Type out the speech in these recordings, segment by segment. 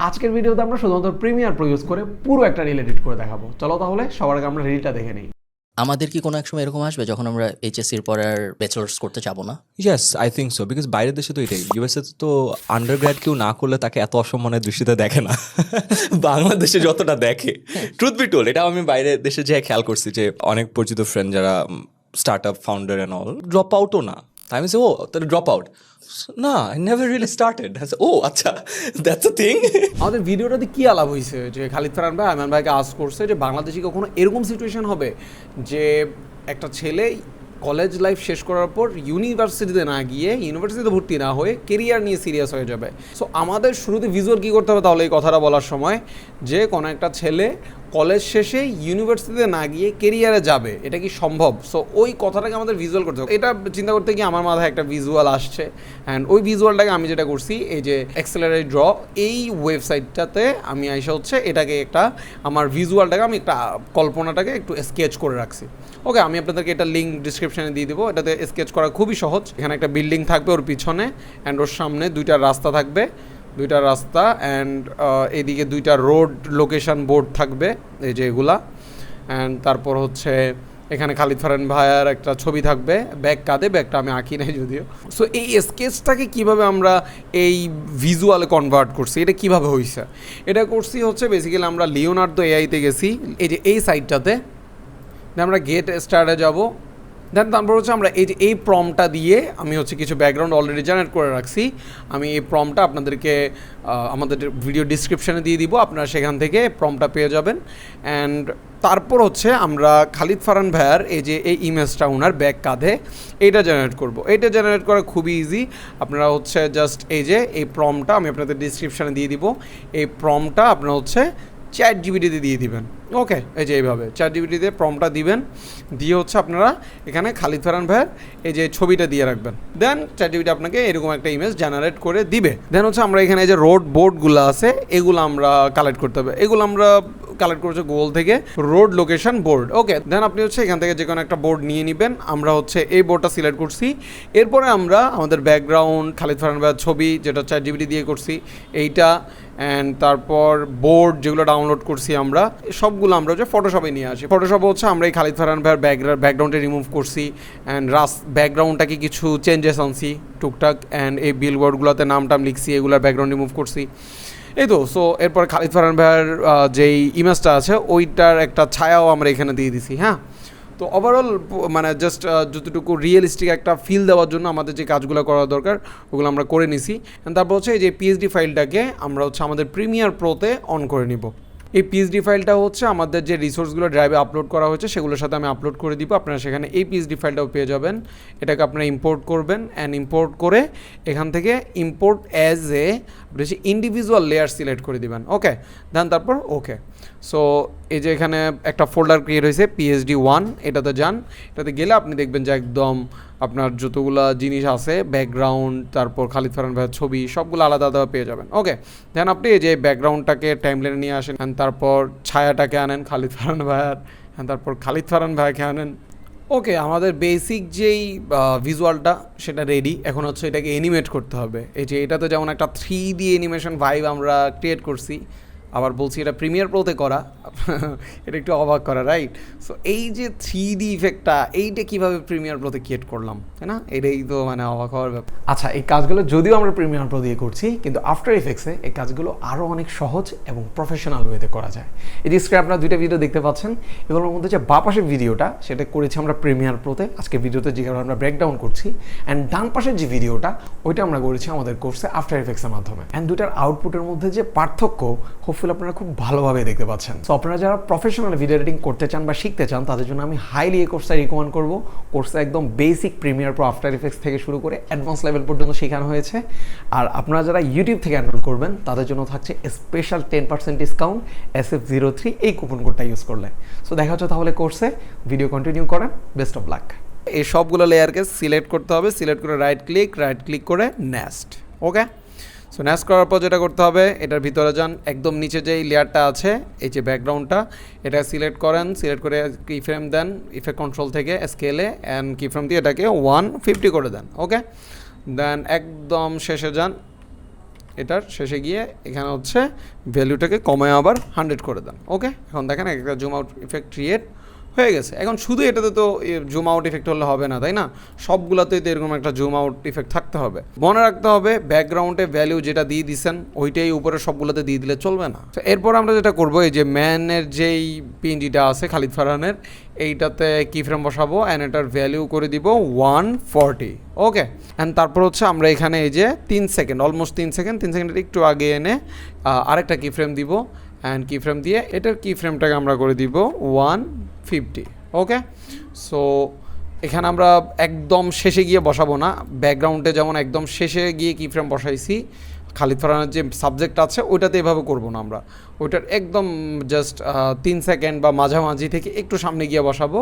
আজকের ভিডিওতে আমরা শুধুমাত্র প্রিমিয়ার প্রো ইউজ করে পুরো একটা রিল এডিট করে দেখাবো। চলো তাহলে সবার আগে আমরা রিলটা দেখে নিই। আমাদের কি কোনো এক সময় এরকম আসবে যখন আমরা এইচএসসির পরে আর ব্যাচেলার্স করতে যাবো না? Yes, I think so, because বাইরের দেশে তো এটাই, ইউএসএ তো আন্ডারগ্র্যাড কেউ না করলে তাকে এত অসম্মানের দৃষ্টিতে দেখে না বাংলাদেশে যতটা দেখে। ট্রুথ বি টোল্ড, এটা আমি বাইরের দেশে যে খেয়াল করছি যে অনেক পরিচিত ফ্রেন্ড যারা start up founder and all drop আউটও না। তাই আমি ও তাহলে ড্রপ আউট না, আই নেভার রিয়েলি স্টার্টেড। ও আচ্ছা, দ্যাটস আ থিং। আমাদের ভিডিওটাতে কি আলাপ হয়েছে যে খালিদ ফারহান ভাই আয়মান ভাইকে আস্ক করছে যে বাংলাদেশে কখনো এরকম সিচুয়েশন হবে যে একটা ছেলে কলেজ লাইফ শেষ করার পর ইউনিভার্সিটিতে না গিয়ে ইউনিভার্সিটিতে ভর্তি না হয়ে কেরিয়ার নিয়ে সিরিয়াস হয়ে যাবে। সো আমাদের শুরুতে ভিজুয়াল কী করতে হবে তাহলে এই কথাটা বলার সময় যে কোনো একটা ছেলে কলেজ শেষে ইউনিভার্সিটিতে না গিয়ে কেরিয়ারে যাবে, এটা কি সম্ভব? সো ওই কথাটাকে আমাদের ভিজুয়াল করতে হবে। এটা চিন্তা করতে গিয়ে আমার মাথায় একটা ভিজুয়াল আসছে, অ্যান্ড ওই ভিজুয়ালটাকে আমি যেটা করছি এই যে অ্যাক্সেলারেট ড্র এই ওয়েবসাইটটাতে আমি আইসা হচ্ছে এটাকে একটা আমার ভিজুয়ালটাকে আমি একটা কল্পনাটাকে একটু স্কেচ করে রাখছি। ওকে, আমি আপনাদেরকে এটা লিঙ্ক ডিসক্রিপশানে দিয়ে দেবো। এটাতে স্কেচ করা খুবই সহজ। এখানে একটা বিল্ডিং থাকবে ওর পিছনে, অ্যান্ড ওর সামনে দুইটা রাস্তা থাকবে, দুইটা রাস্তা, অ্যান্ড এদিকে দুইটা রোড লোকেশন বোর্ড থাকবে এই যে এগুলা, অ্যান্ড তারপর হচ্ছে এখানে খালিদ ফারহান ভাইয়ার একটা ছবি থাকবে, ব্যাগ কাঁধে, ব্যাগটা আমি আঁকি নাই যদিও। সো এই স্কেচটাকে কীভাবে আমরা এই ভিজুয়ালে কনভার্ট করছি, এটা কীভাবে হয়েছে? এটা করছি হচ্ছে বেসিক্যালি আমরা লিওনার্দো এআইতে গেছি, এই যে এই সাইটটাতে আমরা গেট স্টার্টে যাব, দেন তারপর হচ্ছে আমরা এই যে এই প্রমটা দিয়ে আমি হচ্ছে কিছু ব্যাকগ্রাউন্ড অলরেডি জেনারেট করে রাখছি। আমি এই প্রমটা আপনাদেরকে আমাদের ভিডিও ডিসক্রিপশানে দিয়ে দিব, আপনারা সেখান থেকে প্রমটা পেয়ে যাবেন। অ্যান্ড তারপর হচ্ছে আমরা খালিদ ফারহান ভাইয়ার এই যে এই ইমেজটা ওনার ব্যাক কাঁধে এইটা জেনারেট করব। এইটা জেনারেট করা খুবই ইজি। আপনারা হচ্ছে জাস্ট এই যে এই প্রমটা আমি আপনাদের ডিসক্রিপশানে দিয়ে দিব, এই প্রমটা আপনারা হচ্ছে চ্যাট জিপিটিতে দিয়ে দিবেন। ওকে, এই যে এইভাবে চ্যাট জিপিটিতে প্রমটা দিবেন, দিয়ে হচ্ছে আপনারা এখানে খালিদ ফারহান ভাইয়ের এই যে ছবিটা দিয়ে রাখবেন, দেন চ্যাট জিপিটি আপনাকে এরকম একটা ইমেজ জেনারেট করে দিবে। দেন হচ্ছে আমরা এখানে এই যে রোড বোর্ডগুলো আছে এগুলো আমরা কালেক্ট করতে হবে, এগুলো আমরা কালেক্ট করছে গুগল থেকে, রোড লোকেশন বোর্ড। ওকে, দেন আপনি হচ্ছে এখান থেকে যে কোনো একটা বোর্ড নিয়ে নেবেন। আমরা হচ্ছে এই বোর্ডটা সিলেক্ট করছি, এরপরে আমরা আমাদের ব্যাকগ্রাউন্ড খালিদ ফারহান ভাইয়ের ছবি যেটা চ্যাট জিপিটি দিয়ে করছি এইটা, অ্যান্ড তারপর বোর্ড যেগুলো ডাউনলোড করছি আমরা সবগুলো আমরা হচ্ছে ফটোশপে নিয়ে আসি। ফটোশপে হচ্ছে আমরা এই খালিদ ফারহান ভাইয়ের ব্যাকগ্রাউন্ডে রিমুভ করছি, অ্যান্ড ব্যাকগ্রাউন্ডটাকে কিছু চেঞ্জেস আনছি টুকটাক, অ্যান্ড এই বিলবোর্ডগুলোতে নাম টাম লিখছি, এগুলোর ব্যাকগ্রাউন্ড রিমুভ করছি, এই তো। সো এরপর খালিদ ফারহান ভাইয়ের যেই ইমেজটা আছে ওইটার একটা ছায়াও আমরা এখানে দিয়ে দিছি। হ্যাঁ, তো ওভারঅল মানে জাস্ট যতটুকু রিয়েলিস্টিক একটা ফিল দেওয়ার জন্য আমাদের যে কাজগুলো করা দরকার ওগুলো আমরা করে নিছি। তারপর হচ্ছে এই যে পিএইচডি ফাইলটাকে আমরা হচ্ছে আমাদের প্রিমিয়ার প্রোতে অন করে নিব। এই পিএইচডি ফাইলটা হচ্ছে আমাদের যে রিসোর্সগুলো ড্রাইভে আপলোড করা হয়েছে সেগুলোর সাথে আমি আপলোড করে দিব, আপনারা সেখানে এই পিএইচডি ফাইলটাও পেয়ে যাবেন। এটাকে আপনারা ইম্পোর্ট করবেন, অ্যান্ড ইম্পোর্ট করে এখান থেকে import as a individual layer select করে দিবেন। ওকে, দেন তারপর ওকে। সো এই যে এখানে একটা ফোল্ডার ক্রিয়েট হয়েছে PhD1, এটাতে যান, এটাতে গেলে আপনি দেখবেন যে একদম আপনার যতগুলো জিনিস আছে ব্যাকগ্রাউন্ড, তারপর খালিদ ফারহান ভাইয়ের ছবি সবগুলো আলাদা আলাদা পেয়ে যাবেন। ওকে, দেন আপনি এই যে ব্যাকগ্রাউন্ডটাকে টাইমলাইনে নিয়ে আসেন, অ্যান্ড তারপর ছায়াটাকে আনেন খালিদ ফারহান ভাইয়ার, অ্যান্ড তারপর খালিদ ফারহান ভাইয়াকে আনেন। ওকে, আমাদের বেসিক যেই ভিজুয়ালটা সেটা রেডি, এখন হচ্ছে এটাকে অ্যানিমেট করতে হবে। এই যে এটাতে যেমন একটা 3D অ্যানিমেশন ভাইব আমরা ক্রিয়েট করছি, আবার বলছি এটা প্রিমিয়ার প্রোতে করা, এটা একটু অবাক করা, রাইট? সো এই যে 3D ইফেক্টটা এইটা কীভাবে প্রিমিয়ার প্রোতে ক্রিয়েট করলাম, তাই না? এটাই তো মানে অবাক হওয়ার ব্যাপার। আচ্ছা, এই কাজগুলো যদিও আমরা প্রিমিয়ার প্রো দিয়ে করছি, কিন্তু আফটার ইফেক্টসে এই কাজগুলো আরও অনেক সহজ এবং প্রফেশনাল ওয়েতে করা যায়। এই যে স্ক্রিনে আপনারা দুইটা ভিডিও দেখতে পাচ্ছেন, এগুলোর মধ্যে যে বাঁ পাশের ভিডিওটা সেটা করেছি আমরা প্রিমিয়ার প্রোতে, আজকে ভিডিওতে যেভাবে আমরা ব্রেকডাউন করছি, অ্যান্ড ডান পাশের যে ভিডিওটা ওইটা আমরা করেছি আমাদের কোর্সে আফটার ইফেক্টসের মাধ্যমে। অ্যান্ড দুটার আউটপুটের মধ্যে যে পার্থক্য হোপফুলি আপনারা খুব ভালোভাবে দেখতে পাচ্ছেন। সো আপনারা যারা প্রফেশনাল ভিডিও এডিটিং করতে চান বা শিখতে চান তাদের জন্য আমি হাইলি এই কোর্সটা রিকমেন্ড করবো। কোর্সে একদম basic Premiere Pro after effects থেকে শুরু করে অ্যাডভান্স লেভেল পর্যন্ত শেখানো হয়েছে। আর আপনারা যারা ইউটিউব থেকে এনরোল করবেন তাদের জন্য থাকছে স্পেশাল 10% ডিসকাউন্ট SF03 এই কুপন কোডটা ইউজ করলে। সো দেখা হচ্ছে তাহলে কোর্সে, ভিডিও কন্টিনিউ করেন, বেস্ট অফ লাক। এই সবগুলো লেয়ারকে সিলেক্ট করতে হবে, সিলেক্ট করে রাইট ক্লিক করে নেক্সট। ওকে, সো নেক্সট করার পর যেটা করতে হবে, এটার ভিতরে যান, একদম নিচে যেই লেয়ারটা আছে এই যে ব্যাকগ্রাউন্ডটা, এটা সিলেক্ট করেন, সিলেক্ট করে কি ফ্রেম দেন, ইফেক্ট কন্ট্রোল থেকে স্কেলে অ্যান্ড কি ফ্রেম দিয়ে এটাকে 150 করে দেন। ওকে, দেন একদম শেষে যান, এটার শেষে গিয়ে এখানে হচ্ছে ভ্যালুটাকে কমায় আবার 100 করে দেন। ওকে, এখন দেখেন একটা জুম আউট ইফেক্ট ক্রিয়েট হয়ে গেছে। এখন শুধু এটাতে তো জুম আউট ইফেক্ট হলে হবে না, তাই না? সবগুলোতেই তো এরকম একটা জুম আউট ইফেক্ট থাকতে হবে। মনে রাখতে হবে ব্যাকগ্রাউন্ডে ভ্যালু যেটা দিয়ে দিছেন ওইটাই উপরে সবগুলোতে দিয়ে দিলে চলবে না। তো এরপর আমরা যেটা করবো, এই যে ম্যানের যেই পিএনজিটা আছে খালিদ ফারহানের, এইটাতে কি ফ্রেম বসাবো অ্যান্ড এটার ভ্যালু করে দিব 140। ওকে, অ্যান্ড তারপর হচ্ছে আমরা এখানে এই যে 3 সেকেন্ড, অলমোস্ট 3 সেকেন্ডের একটু আগে এনে আরেকটা কি ফ্রেম দিব, অ্যান্ড কি ফ্রেম দিয়ে এটার কি ফ্রেমটাকে আমরা করে দিব 150। ওকে, সো এখানে আমরা একদম শেষে গিয়ে বসাবো না, ব্যাকগ্রাউন্ডে যেমন একদম শেষে গিয়ে কি ফ্রেম বসাইছি খালিদ ফারহানের যে সাবজেক্ট আছে ওইটাতে এভাবে করবো না আমরা, ওইটার একদম জাস্ট 3 সেকেন্ড বা মাঝামাঝি থেকে একটু সামনে গিয়ে বসাবো।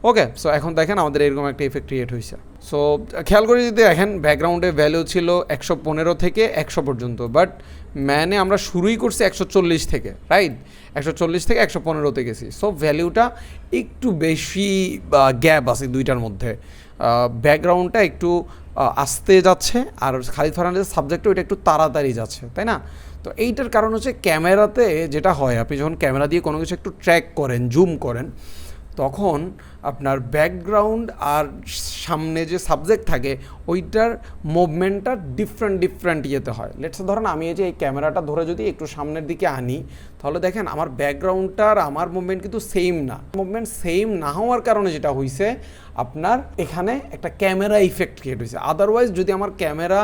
ওকে, সো এখন দেখেন আমাদের এরকম একটা ইফেক্ট ক্রিয়েট হয়েছে। সো খেয়াল করে যদি দেখেন ব্যাকগ্রাউন্ডে ভ্যালু ছিল 115 থেকে 100 পর্যন্ত, বাট ম্যানে আমরা শুরুই করছি 140 থেকে, রাইট? 140 থেকে 115তে গেছি। সো ভ্যালুটা একটু বেশি গ্যাপ আছে দুইটার মধ্যে, ব্যাকগ্রাউন্ডটা একটু আসতে যাচ্ছে আর খালিদ ফারহানের সাবজেক্টও এটা একটু তাড়াতাড়ি যাচ্ছে, তাই না? তো এইটার কারণ হচ্ছে ক্যামেরাতে যেটা হয়, আপনি যখন ক্যামেরা দিয়ে কোনো কিছু একটু ট্র্যাক করেন, জুম করেন, তখন আপনার ব্যাকগ্রাউন্ড আর সামনে যে সাবজেক্ট থাকে ওইটার মুভমেন্টটা ডিফারেন্ট ইয়েতে হয়। লেটস ধরেন আমি এই যে এই ক্যামেরাটা ধরে যদি একটু সামনের দিকে আনি, তাহলে দেখেন আমার ব্যাকগ্রাউন্ডটার আমার মুভমেন্ট কিন্তু সেম না। মুভমেন্ট সেম না হওয়ার কারণে যেটা হয়েছে, আপনার এখানে একটা ক্যামেরা ইফেক্ট ক্রিয়েট হয়েছে। আদারওয়াইজ যদি আমার ক্যামেরা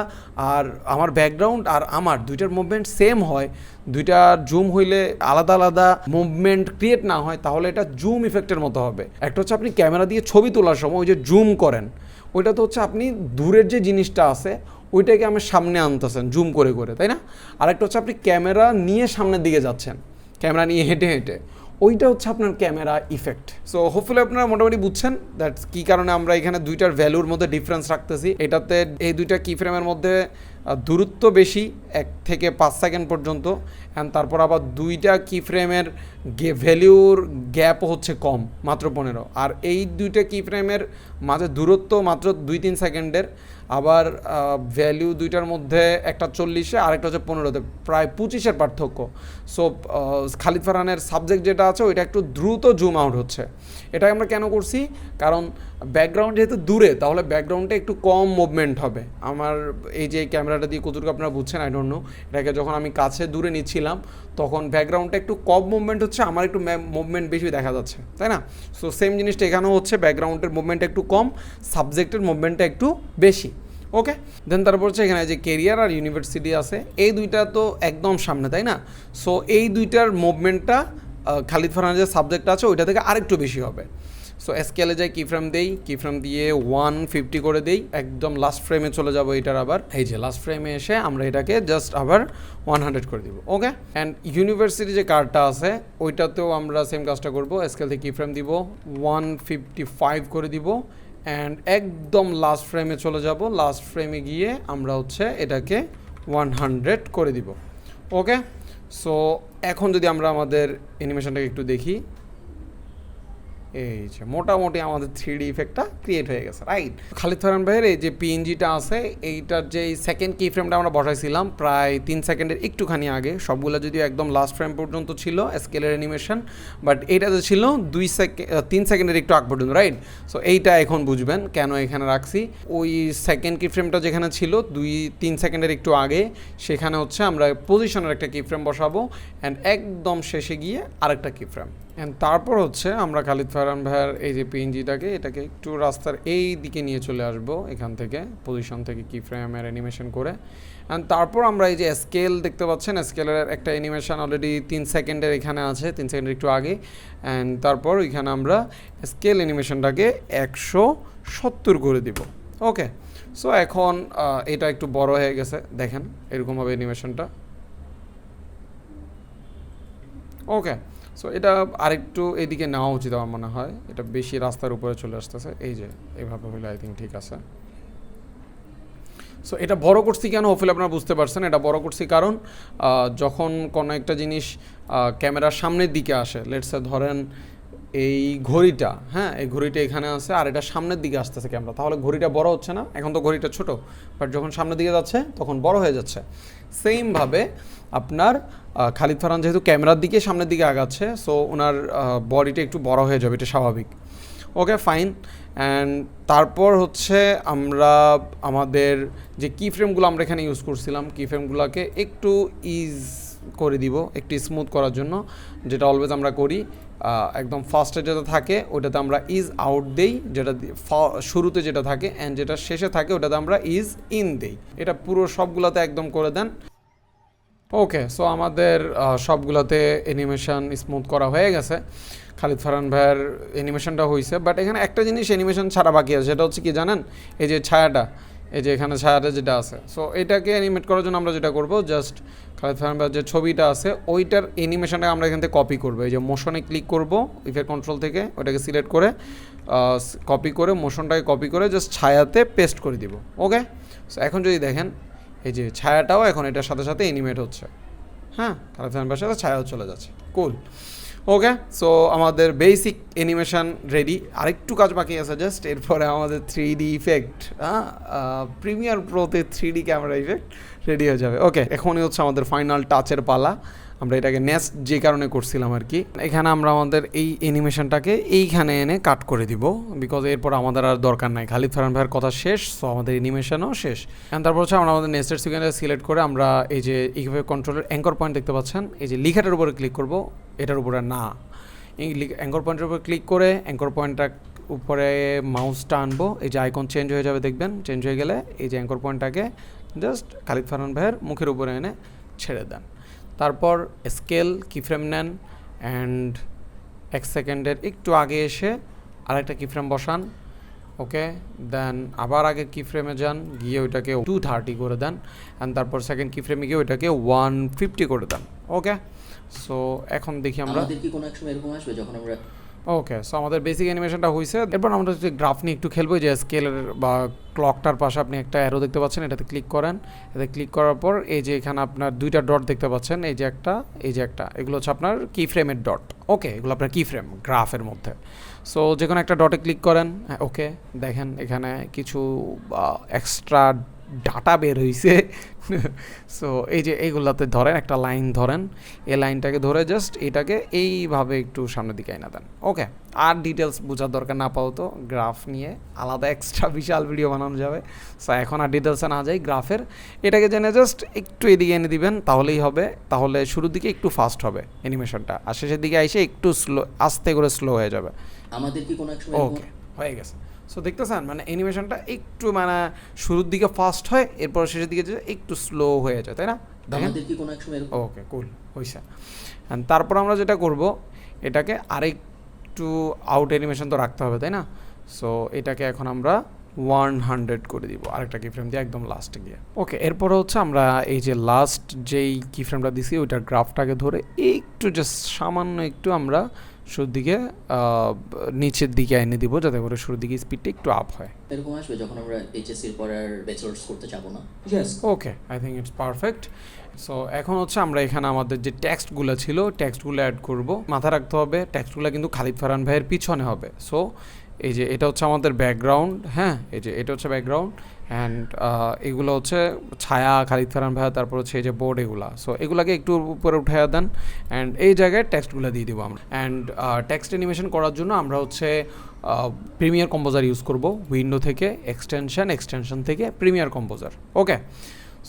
আর আমার ব্যাকগ্রাউন্ড আর আমার দুইটার মুভমেন্ট সেম হয়, দুইটা জুম হইলে আলাদা আলাদা মুভমেন্ট ক্রিয়েট না হয়, তাহলে এটা জুম ইফেক্টের মতো হবে। একটা হচ্ছে আপনি ক্যামেরা দিয়ে ছবি তোলার সময় ওই যে জুম করেন, ওইটা তো হচ্ছে আপনি দূরের যে জিনিসটা আছে ওইটাকে আমার সামনে আনতেছেন জুম করে করে, তাই না? আরেকটা হচ্ছে আপনি ক্যামেরা নিয়ে সামনের দিকে যাচ্ছেন, ক্যামেরা নিয়ে হেঁটে হেঁটে, ওইটা হচ্ছে আপনার ক্যামেরা ইফেক্ট। সো হোপফুলি আপনারা মোটামুটি বুঝছেন দ্যাটস কী কারণে আমরা এখানে দুইটার ভ্যালুর মধ্যে ডিফারেন্স রাখতেছি। এটাতে এই দুইটা কি ফ্রেমের মধ্যে দূরত্ব বেশি 1 থেকে 5 সেকেন্ড পর্যন্ত, অ্যান্ড তারপর আবার দুইটা কি ফ্রেমের ভ্যালুর গ্যাপও হচ্ছে কম, মাত্র 15। আর এই দুইটা কি ফ্রেমের মাঝে দূরত্ব মাত্র 2-3 সেকেন্ডের, আবার ভ্যালু দুইটার মধ্যে একটা 40-এ আরেকটা হচ্ছে 15-তে, প্রায় 25-এর পার্থক্য। সো খালিদ ফারহানের সাবজেক্ট যেটা আছে ওইটা একটু দ্রুত জুম আউট হচ্ছে। এটা আমরা কেন করছি? কারণ ব্যাকগ্রাউন্ড যেহেতু দূরে, তাহলে ব্যাকগ্রাউন্ডে একটু কম মুভমেন্ট হবে। আমার এই যে ক্যামেরাটা দিয়ে কতটুকু আপনারা বুঝছেন আই ডোন্ট নো, এটাকে যখন আমি কাছে দূরে নিচ্ছিলাম তখন ব্যাকগ্রাউন্ডটা একটু কম মুভমেন্ট হচ্ছে, আমার একটু মুভমেন্ট বেশি দেখা যাচ্ছে, তাই না? সো সেম জিনিসটা এখানেও হচ্ছে, ব্যাকগ্রাউন্ডের মুভমেন্ট একটু কম, সাবজেক্টের মুভমেন্টটা একটু বেশি। ওকে, দেন তারপর হচ্ছে এখানে যে কেরিয়ার আর ইউনিভার্সিটি আছে, এই দুইটা তো একদম সামনে, তাই না? সো এই দুইটার মুভমেন্টটা খালিদ ফারহানের যে সাবজেক্ট আছে ওইটা থেকে আরেকটু বেশি হবে। সো স্কেলে যাই, কি ফ্রেম দেই, কি ফ্রেম দিয়ে 150 করে দেই, একদম লাস্ট ফ্রেমে চলে যাবো এটার। আবার এই যে লাস্ট ফ্রেমে এসে আমরা এটাকে জাস্ট আবার 100 করে দিব। ওকে, অ্যান্ড ইউনিভার্সিটি যে কার্ডটা আছে ওইটাতেও আমরা সেম কাজটা করবো, স্কেল থেকে কি ফ্রেম দিব 155 করে দিব, অ্যান্ড একদম লাস্ট ফ্রেমে চলে যাব। লাস্ট ফ্রেমে গিয়ে আমরা হচ্ছে এটাকে 100 করে দিব। ওকে, সো এখন যদি আমরা আমাদের অ্যানিমেশনটাকে একটু দেখি, এই যে মোটামুটি আমাদের 3D ইফেক্টটা ক্রিয়েট হয়ে গেছে, রাইট? খালিদ ফারহান ভাইয়ের এই যে পিএনজিটা আছে, এইটার যে সেকেন্ড কি ফ্রেমটা আমরা বসাইছিলাম প্রায় 3 সেকেন্ডের একটুখানি আগে, সবগুলো যদিও একদম লাস্ট ফ্রেম পর্যন্ত ছিল স্কেলের অ্যানিমেশন, বাট এইটাতে ছিল 3 সেকেন্ডের একটু আগ পর্যন্ত, রাইট? সো এইটা এখন বুঝবেন কেন এখানে রাখছি। ওই সেকেন্ড কি ফ্রেমটা যেখানে ছিল 2-3 সেকেন্ডের একটু আগে, সেখানে হচ্ছে আমরা পজিশনের একটা কি ফ্রেম বসাবো, অ্যান্ড একদম শেষে গিয়ে আরেকটা কি ফ্রেম, অ্যান্ড তারপর হচ্ছে আমরা খালিদ ফারহান ভাইয়ের এই যে পিএনজিটাকে এটাকে একটু রাস্তার এই দিকে নিয়ে চলে আসবো, এখান থেকে পজিশন থেকে কি ফ্রেমের অ্যানিমেশন করে, অ্যান্ড তারপর আমরা এই যে স্কেল দেখতে পাচ্ছেন, স্কেলের একটা অ্যানিমেশন অলরেডি 3 সেকেন্ডের এখানে আছে, 3 সেকেন্ডের একটু আগে, অ্যান্ড তারপর ওইখানে আমরা স্কেল অ্যানিমেশনটাকে 170 করে দিব। ওকে, সো এখন এটা একটু বড় হয়ে গেছে, দেখেন এরকমভাবে অ্যানিমেশনটা। ওকে, সো এটা আরেকটু এদিকে নেওয়া উচিত আমার মনে হয়, এটা বেশি রাস্তার উপরে চলে আসতেছে, এই যে এইভাবে হলে আই থিঙ্ক ঠিক আছে। সো এটা বড় করছি কেন, হোপফুলি আপনারা বুঝতে পারছেন। এটা বড় করছি কারণ যখন কোনো একটা জিনিস ক্যামেরার সামনের দিকে আসে, লেটস ধরেন এই ঘড়িটা, হ্যাঁ এই ঘড়িটা এখানে আছে আর এটা সামনের দিকে আসতেছে ক্যামেরা, তাহলে ঘড়িটা বড় হচ্ছে না? এখন তো ঘড়িটা ছোট, বাট যখন সামনের দিকে যাচ্ছে তখন বড় হয়ে যাচ্ছে। সেমভাবে আপনার খালিদ ফারহান যেহেতু ক্যামেরার দিকে সামনের দিকে আগাচ্ছে, সো ওনার বডিটা একটু বড় হয়ে যাবে, এটা স্বাভাবিক। Okay fine. অ্যান্ড তারপর হচ্ছে আমরা আমাদের যে কি ফ্রেমগুলো আমরা এখানে ইউজ করছিলাম, কি ফ্রেমগুলোকে একটু ইজ করে দিব, একটু স্মুথ করার জন্য, যেটা অলওয়েজ আমরা করি। একদম ফার্স্টে যেটা থাকে ওটাতে আমরা ইজ আউট দেই, যেটা শুরুতে যেটা থাকে, অ্যান্ড যেটা শেষে থাকে ওটাতে আমরা ইজ ইন দেই। এটা পুরো সবগুলোতে একদম করে দেন। ওকে, সো আমাদের সবগুলোতে অ্যানিমেশন স্মুথ করা হয়ে গেছে। খালিদ ফারহান ভাইয়ের অ্যানিমেশনটা হয়েছে, বাট এখানে একটা জিনিস অ্যানিমেশন ছাড়া বাকি আছে, সেটা হচ্ছে কি জানেন, এই যে ছায়াটা, এই যে এখানে ছায়াটা যেটা আছে, সো এটাকে অ্যানিমেট করার জন্য আমরা যেটা করব, জাস্ট খালিদ ফারহান ভাইয়ের যে ছবিটা আছে ওইটার অ্যানিমেশনটা আমরা এখান থেকে কপি করবো। এই যে মোশনে ক্লিক করব ইফেক্ট কন্ট্রোল থেকে, ওটাকে সিলেক্ট করে কপি করে, মোশনটাকে কপি করে জাস্ট ছায়াতে পেস্ট করে দিব। ওকে, সো এখন যদি দেখেন এই যে ছায়াটাও এখন এটার সাথে সাথে অ্যানিমেট হচ্ছে। হ্যাঁ, খালিদ ফারহান ভাইয়ের সাথে ছায়াও চলে যাচ্ছে। কুল। ওকে, সো আমাদের বেসিক অ্যানিমেশন রেডি, আরেকটু কাজ বাকি আছে জাস্ট। এরপরে আমাদের 3D ইফেক্ট, প্রিমিয়ার প্রোতে 3D ক্যামেরা ইফেক্ট রেডি হয়ে যাবে। ওকে, এখনই হচ্ছে আমাদের ফাইনাল টাচের পালা। আমরা এটাকে নেক্সট যে কারণে করছিলাম আর কি, এখানে আমরা আমাদের এই অ্যানিমেশনটাকে এইখানে এনে কাট করে দিব, বিকজ এরপর আমাদের আর দরকার নাই। খালিদ ফারহান ভাইয়ের কথা শেষ, সো আমাদের অ্যানিমেশনও শেষ। অ্যান্ড তারপর হচ্ছে আমরা আমাদের নেক্সটের সিকোয়েন্সে সিলেক্ট করে আমরা এই যে ইকুইভেক্ট কন্ট্রোলের অ্যাঙ্কর পয়েন্ট দেখতে পাচ্ছেন, এই যে লিখাটার উপরে ক্লিক করব, এটার উপরে না, এই অ্যাঙ্কর পয়েন্টের উপরে ক্লিক করে অ্যাঙ্কর পয়েন্টটা উপরে মাউসটা আনবো, এই যে আইকন চেঞ্জ হয়ে যাবে দেখবেন, চেঞ্জ হয়ে গেলে এই যে অ্যাঙ্কর পয়েন্টটাকে জাস্ট খালিদ ফারহান ভাইয়ের মুখের উপরে এনে ছেড়ে দেন। তারপর স্কেল কিফ্রেম নেন, অ্যান্ড 1 সেকেন্ডের একটু আগে এসে আরেকটা কিফ্রেম বসান। ওকে, দেন আবার আগে কিফ্রেমে যান, গিয়ে ওইটাকে 230 করে দেন, অ্যান্ড তারপর সেকেন্ড কিফ্রেমে গিয়ে ওইটাকে 150 করে দেন। ওকে, সো এখন দেখি আমরা আমাদের কি কোনো এক সময় এরকম আসবে যখন আমরা ওকে, সো আমাদের বেসিক অ্যানিমেশনটা হয়েছে। এরপর আমরা যদি গ্রাফ নিয়ে একটু খেলবো, যে স্কেলের বা ক্লকটার পাশে আপনি একটা অ্যারো দেখতে পাচ্ছেন, এটাতে ক্লিক করেন। এতে ক্লিক করার পর এই যে এখানে আপনার 2টা ডট দেখতে পাচ্ছেন, এই যে একটা, এই যে একটা, এগুলো হচ্ছে আপনার কি ফ্রেমের ডট। ওকে, এগুলো আপনার কি ফ্রেম গ্রাফের মধ্যে। সো যে কোনো একটা ডটে ক্লিক করেন। ওকে, দেখেন এখানে কিছু এক্সট্রা ডাটা বের হয়েছে। সো এই যে এইগুলোতে ধরেন একটা লাইন ধরেন, এই লাইনটাকে ধরে জাস্ট এটাকে এইভাবে একটু সামনের দিকে এনে দেন। ওকে, আর ডিটেলস বোঝার দরকার না পাও তো, গ্রাফ নিয়ে আলাদা এক্সট্রা বিশাল ভিডিও বানানো যাবে। সো এখন আর ডিটেলসে না যাই, গ্রাফের এটাকে জেনে জাস্ট একটু এদিকে এনে দিবেন, তাহলেই হবে। তাহলে শুরুর দিকে একটু ফাস্ট হবে অ্যানিমেশনটা, আর শেষের দিকে এসে একটু স্লো, আস্তে করে স্লো হয়ে যাবে। আমাদের কি কোনো এক সময় ওকে, হয়ে গেছে। সো দেখতেছেন মানে অ্যানিমেশনটা একটু মানে শুরুর দিকে ফাস্ট হয়, এরপর শেষের দিকে একটু স্লো হয়ে যায়, তাই না? আমাদের কি কোনো এক সময় ওকে, কুল হয়েছে। অ্যান্ড তারপর আমরা যেটা করব, এটাকে আরেকটু আউট অ্যানিমেশন তো রাখতে হবে, তাই না? সো এটাকে এখন আমরা 100 করে দিব আরেকটা কিফ্রেম দিয়ে একদম লাস্টে গিয়ে। ওকে, এরপর হচ্ছে আমরা এই যে লাস্ট যেই কিফ্রেমটা দিছি ওইটার গ্রাফটাকে ধরে একটু জাস্ট সামান্য একটু আমরা শুরুর দিকে নিচের দিকে এনে দিব, যাতে করে শুরুর দিকে স্পিডটা একটু আপ হয়। এরকম আসবে যখন আমরা এইচএসসির পরে আর ব্যাচেলার্স করতে যাব না? Okay, I think it's perfect. So এখন হচ্ছে আমরা এখানে আমাদের যে টেক্সটগুলো ছিল টেক্সটগুলো অ্যাড করব। মাথায় রাখতে হবে টেক্সটগুলো কিন্তু খালিদ ফারহান ভাইয়ের পিছনে হবে। সো এই যে এটা হচ্ছে আমাদের ব্যাকগ্রাউন্ড, হ্যাঁ, এই যে এটা হচ্ছে ব্যাকগ্রাউন্ড, অ্যান্ড এগুলো হচ্ছে ছায়া খালিদ ফারহান ভাইয়া, তারপর হচ্ছে এই যে বোর্ড, এগুলা। সো এগুলাকে একটু উপরে উঠে দেন, অ্যান্ড এই জায়গায় টেক্সটগুলো দিয়ে দিব আমরা। অ্যান্ড টেক্সট অ্যানিমেশন করার জন্য আমরা হচ্ছে প্রিমিয়ার কম্পোজার ইউজ করব। উইন্ডো থেকে এক্সটেনশন থেকে প্রিমিয়ার কম্পোজার। ওকে,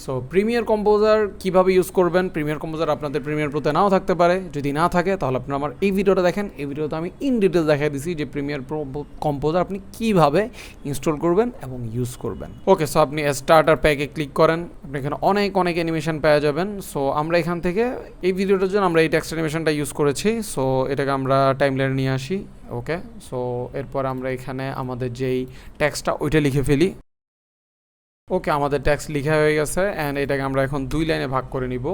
সো প্রিমিয়ার কম্পোজার কীভাবে ইউজ করবেন, প্রিমিয়ার কম্পোজার আপনাদের প্রিমিয়ার প্রোতে নাও থাকতে পারে। যদি না থাকে তাহলে আপনারা আমার এই ভিডিওটা দেখেন, এই ভিডিওতে আমি ইন ডিটেলস দেখাই দিছি যে প্রিমিয়ার কম্পোজার আপনি কীভাবে ইনস্টল করবেন এবং ইউজ করবেন। ওকে, সো আপনি স্টার্টার প্যাকে ক্লিক করেন, আপনি এখানে অনেক অ্যানিমেশন পেয়ে যাবেন। সো আমরা এখান থেকে এই ভিডিওটার জন্য আমরা এই টেক্সট অ্যানিমেশনটা ইউজ করেছি। সো এটাকে আমরা টাইমলাইনে নিয়ে আসি। ওকে, সো এরপর আমরা এখানে আমাদের যেই টেক্সটটা ওইটা লিখে ফেলি। ওকে, আমাদের টেক্সট লেখা হয়ে গেছে, অ্যান্ড এটাকে আমরা এখন 2 লাইনে ভাগ করে নিব।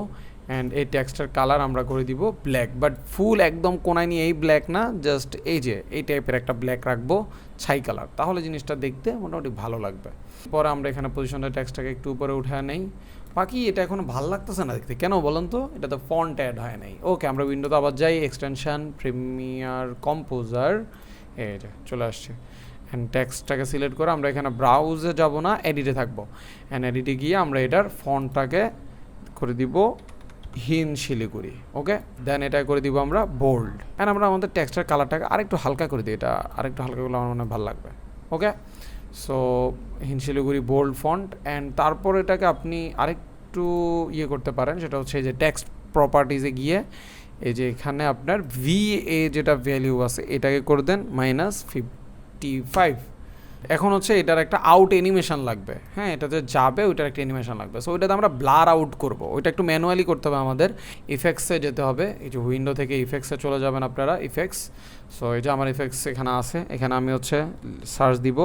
অ্যান্ড এই টেক্সটের কালার আমরা করে দিব ব্ল্যাক, বাট ফুল একদম কোনায় নিয়ে এই ব্ল্যাক না, জাস্ট এই যে এই টাইপের একটা ব্ল্যাক রাখবো, ছাই কালার, তাহলে জিনিসটা দেখতে মোটামুটি ভালো লাগবে। পরে আমরা এখানে পজিশনটা টেক্সটটাকে একটু উপরে উঠে নেই। বাকি এটা এখন ভালো লাগতেছে না দেখতে, কেন বলেন তো? এটা তো ফন্ট অ্যাড হয় নাই। ওকে, আমরা উইন্ডোতে আবার যাই, এক্সটেনশন প্রিমিয়ার কম্পোজার, এটা চলে আসছে। অ্যান্ড টেক্সটটাকে সিলেক্ট করে আমরা এখানে ব্রাউজে যাব না, এডিটে থাকবো। অ্যান্ড এডিটে গিয়ে আমরা এটার ফন্টটাকে করে দিব হিন শিলিগুড়ি। ওকে, দেন এটা করে দিব আমরা বোল্ড, অ্যান্ড আমরা আমাদের টেক্সটার কালারটাকে আরেকটু হালকা করে দিই, এটা আরেকটু হালকা করলে আমার মনে হয় ভালো লাগবে। ওকে, সো হিন শিলিগুড়ি বোল্ড ফন্ট, অ্যান্ড তারপর এটাকে আপনি আরেকটু ইয়ে করতে পারেন, সেটা হচ্ছে এই যে টেক্সট প্রপার্টিজে গিয়ে এই যে এখানে আপনার VA যেটা ভ্যালিউ আছে এটাকে করে দেন -55। এখন হচ্ছে এটার একটা আউট অ্যানিমেশন লাগবে, হ্যাঁ, এটা যে যাবে ওইটার একটা অ্যানিমেশন লাগবে। সো ওইটাতে আমরা ব্লার আউট করব, ওইটা একটু ম্যানুয়ালি করতে হবে আমাদের। ইফেক্টসে যেতে হবে, এই যে উইন্ডো থেকে ইফেক্টসে চলে যাবেন আপনারা, ইফেক্টস। সো এই যে আমার ইফেক্টস এখানে আছে, এখানে আমি হচ্ছে সার্চ দিব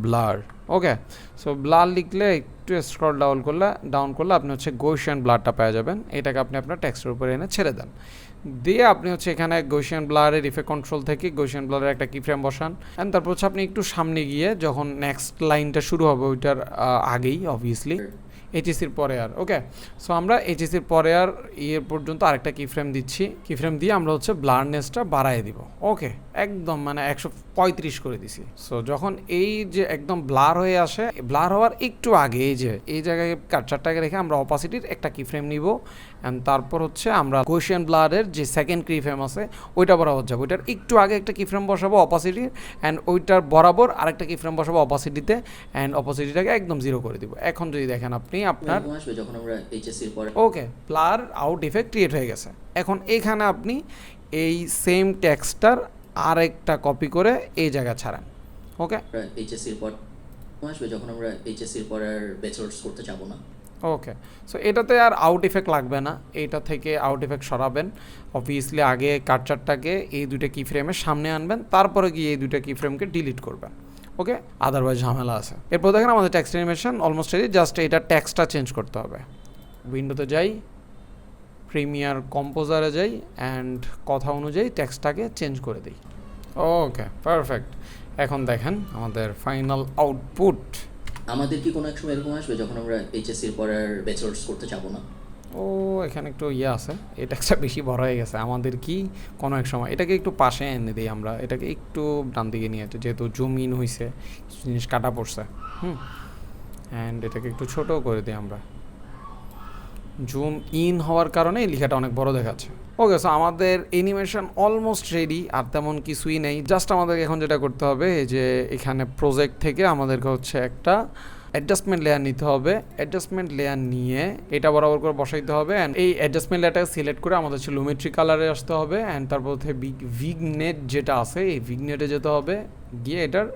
ব্লার। ওকে, সো ব্লার লিখলে একটু স্ক্রল ডাউন করলে আপনি হচ্ছে গৌসিয়ান ব্লারটা পেয়ে যাবেন। এটাকে আপনি আপনার টেক্সটের উপরে এনে ছেড়ে দেন, দিয়ে আপনি হচ্ছে এখানে গৌসিয়ান ব্লারের ইফেক্ট কন্ট্রোল থেকে গৌসিয়ান ব্লারের একটা কি ফ্রেম বসান, অ্যান্ড তারপর হচ্ছে আপনি একটু সামনে গিয়ে যখন নেক্সট লাইনটা শুরু হবে ওইটার আগেই অবভিয়াসলি এইচএসির পরে আর। ওকে, সো আমরা এইচএসির পরে আর ইয়ের পর্যন্ত আরেকটা কি ফ্রেম দিচ্ছি, কি ফ্রেম দিয়ে আমরা হচ্ছে ব্লারনেসটা বাড়ায় দিব। ওকে, একদম মানে 135 করে দিছি। সো যখন এই যে একদম ব্লার হয়ে আসে, ব্লার হওয়ার একটু আগে এই যে এই জায়গায় কাটচারটাকে রেখে আমরা অপাসিটির একটা কি ফ্রেম নিব, অ্যান্ড তারপর হচ্ছে আমরা গৌসিয়ান ব্লারের যে সেকেন্ড কি ফ্রেম আছে ওইটা বরাবর যাবো, ওইটার একটু আগে একটা কি ফ্রেম বসাবো অপাসিটির, অ্যান্ড ওইটার বরাবর আরেকটা কি ফ্রেম বসাবো অপাসিটিতে, অ্যান্ড অপাসিটিটাকে একদম 0 করে দিব। এখন যদি দেখেন আপনি আপনার যখন আমরা এইচএসসির পরে ওকে ব্লার আউট ইফেক্ট ক্রিয়েট হয়ে গেছে। এখন এখানে আপনি এই সেম টেক্সটার আরেকটা কপি করে এই জায়গা ছাড়েন। ওকে, এইচএসসির পর আসবে যখন আমরা এইচএসসির পর আর ব্যাচেলর্স করতে যাব না। ওকে, সো এটাতে আর আউট ইফেক্ট লাগবে না, এইটা থেকে আউট ইফেক্ট সরাবেন। অবভিয়াসলি আগে কাটচারটাকে এই দুইটা কি ফ্রেমের সামনে আনবেন, তারপরে গিয়ে এই দুইটা কি ফ্রেমকে ডিলিট করবেন। ওকে, আদারওয়াইজ ঝামেলা আছে। এরপর দেখেন আমাদের text animation almost ready, just এটা টেক্সটটা চেঞ্জ করতে হবে। উইন্ডোতে যাই, প্রিমিয়ার কম্পোজারে যাই, অ্যান্ড কথা অনুযায়ী টেক্সটটাকে চেঞ্জ করে দিই। ওকে, পারফেক্ট। এখন দেখেন আমাদের ফাইনাল আউটপুট। আমাদের কি কোনো এক সময় এরকম আসবে যখন আমরা এইচএসসির পর আর ব্যাচেলর্স করতে যাব না? ও এখানে একটু ইয়ে আছে, এটা একটা বেশি বড় হয়ে গেছে। আমাদের কি কোনো এক সময় এটাকে একটু পাশে এনে দিই আমরা, এটাকে একটু ডান দিকে নিয়ে, যেহেতু জুম ইন হয়েছে, কিছু জিনিস কাটা পড়ছে। অ্যান্ড এটাকে একটু ছোটো করে দিই আমরা, জুম ইন হওয়ার কারণে লেখাটা অনেক বড় দেখাচ্ছে। ওকে, সো আমাদের অ্যানিমেশন অলমোস্ট রেডি, আর তেমন কিছুই নেই। জাস্ট আমাদেরকে এখন যেটা করতে হবে, এই যে এখানে প্রজেক্ট থেকে আমাদেরকে হচ্ছে একটা অ্যাডজাস্টমেন্ট লেয়ার নিতে হবে। অ্যাডজাস্টমেন্ট লেয়ার নিয়ে এটা বরাবর করে বসাইতে হবে, অ্যান্ড এই অ্যাডজাস্টমেন্ট লেয়ারটাকে সিলেক্ট করে আমাদের হচ্ছে লুমেট্রি কালারে আসতে হবে, অ্যান্ড তারপর হচ্ছে ভিগনেট যেটা আছে এই ভিগনেটে যেতে হবে, গিয়ে এটার